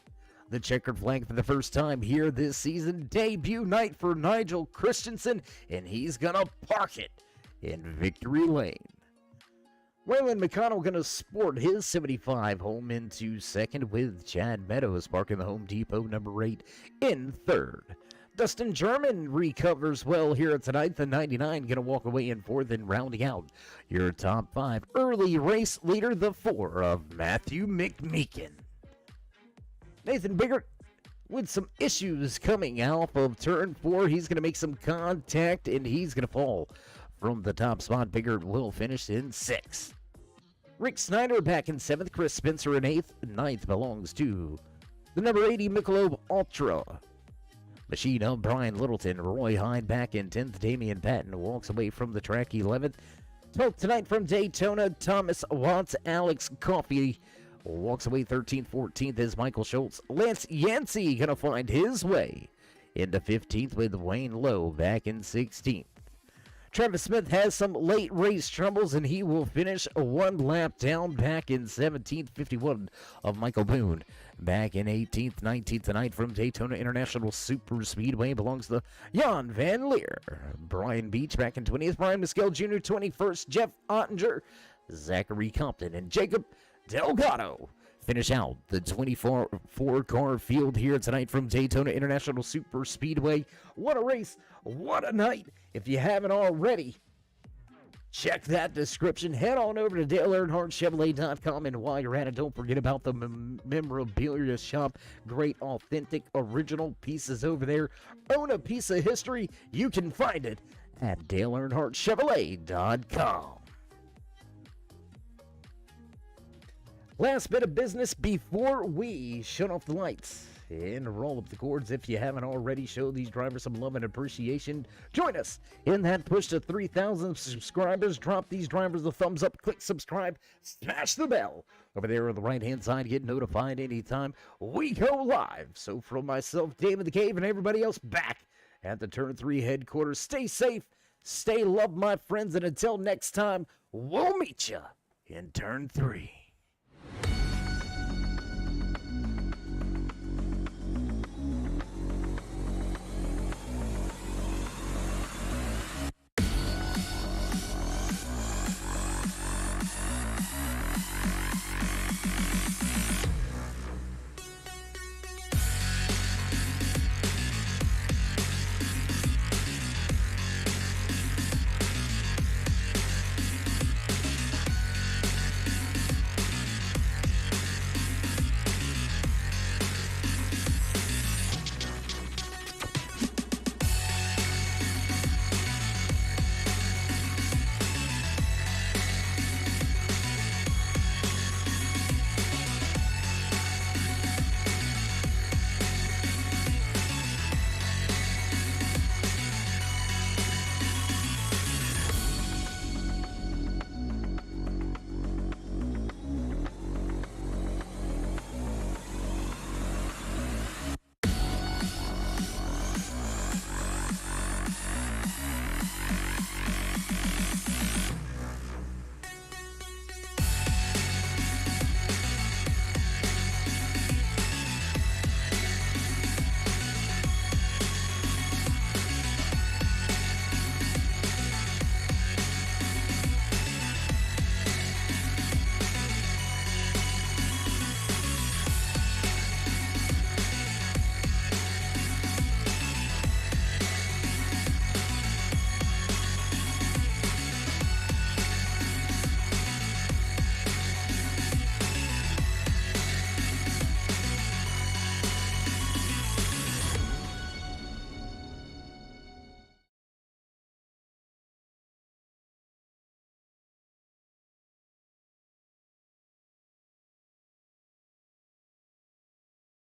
the checkered flag for the first time here this season. Debut night for Nigel Christensen, and he's going to park it in Victory Lane. Waylon McConnell going to sport his 75 home into second, with Chad Meadows parking the Home Depot number 8 in third. Dustin German recovers well here tonight. The 99 going to walk away in fourth, and rounding out your top 5. Early race leader, the 4 of Matthew McMeekin. Nathan Biggert with some issues coming out of turn 4. He's going to make some contact, and he's going to fall from the top spot. Biggert will finish in 6th. Rick Snyder back in 7th. Chris Spencer in 8th. 9th belongs to the number 80 Michelob Ultra. Machine of Brian Littleton. Roy Hyde back in 10th. Damian Patton walks away from the track 11th. 12th tonight from Daytona, Thomas Watts. Alex Coffey walks away 13th. 14th is Michael Schultz. Lance Yancey going to find his way into 15th, with Wayne Lowe back in 16th. Travis Smith has some late race troubles, and he will finish one lap down back in 17th. 51 of Michael Boone back in 18th. 19th tonight from Daytona International Super Speedway belongs to Jan Van Leer. Brian Beach back in 20th. Brian Mescal Jr. 21st. Jeff Ottinger, Zachary Compton, and Jacob Delgado finish out the 24-car field here tonight from Daytona International Super Speedway. What a race, what a night. If you haven't already, check that description. Head on over to DaleEarnhardtChevrolet.com, and while you're at it, don't forget about the memorabilia shop. Great, authentic, original pieces over there. Own a piece of history? You can find it at DaleEarnhardtChevrolet.com. Last bit of business before we shut off the lights and roll up the cords. If you haven't already, show these drivers some love and appreciation. Join us in that push to 3,000 subscribers. Drop these drivers a thumbs up, click subscribe, smash the bell over there on the right-hand side. Get notified anytime we go live. So from myself, David the Cave, and everybody else back at the Turn 3 headquarters, stay safe, Stay loved, my friends, and until next time, we'll meet you in turn 3.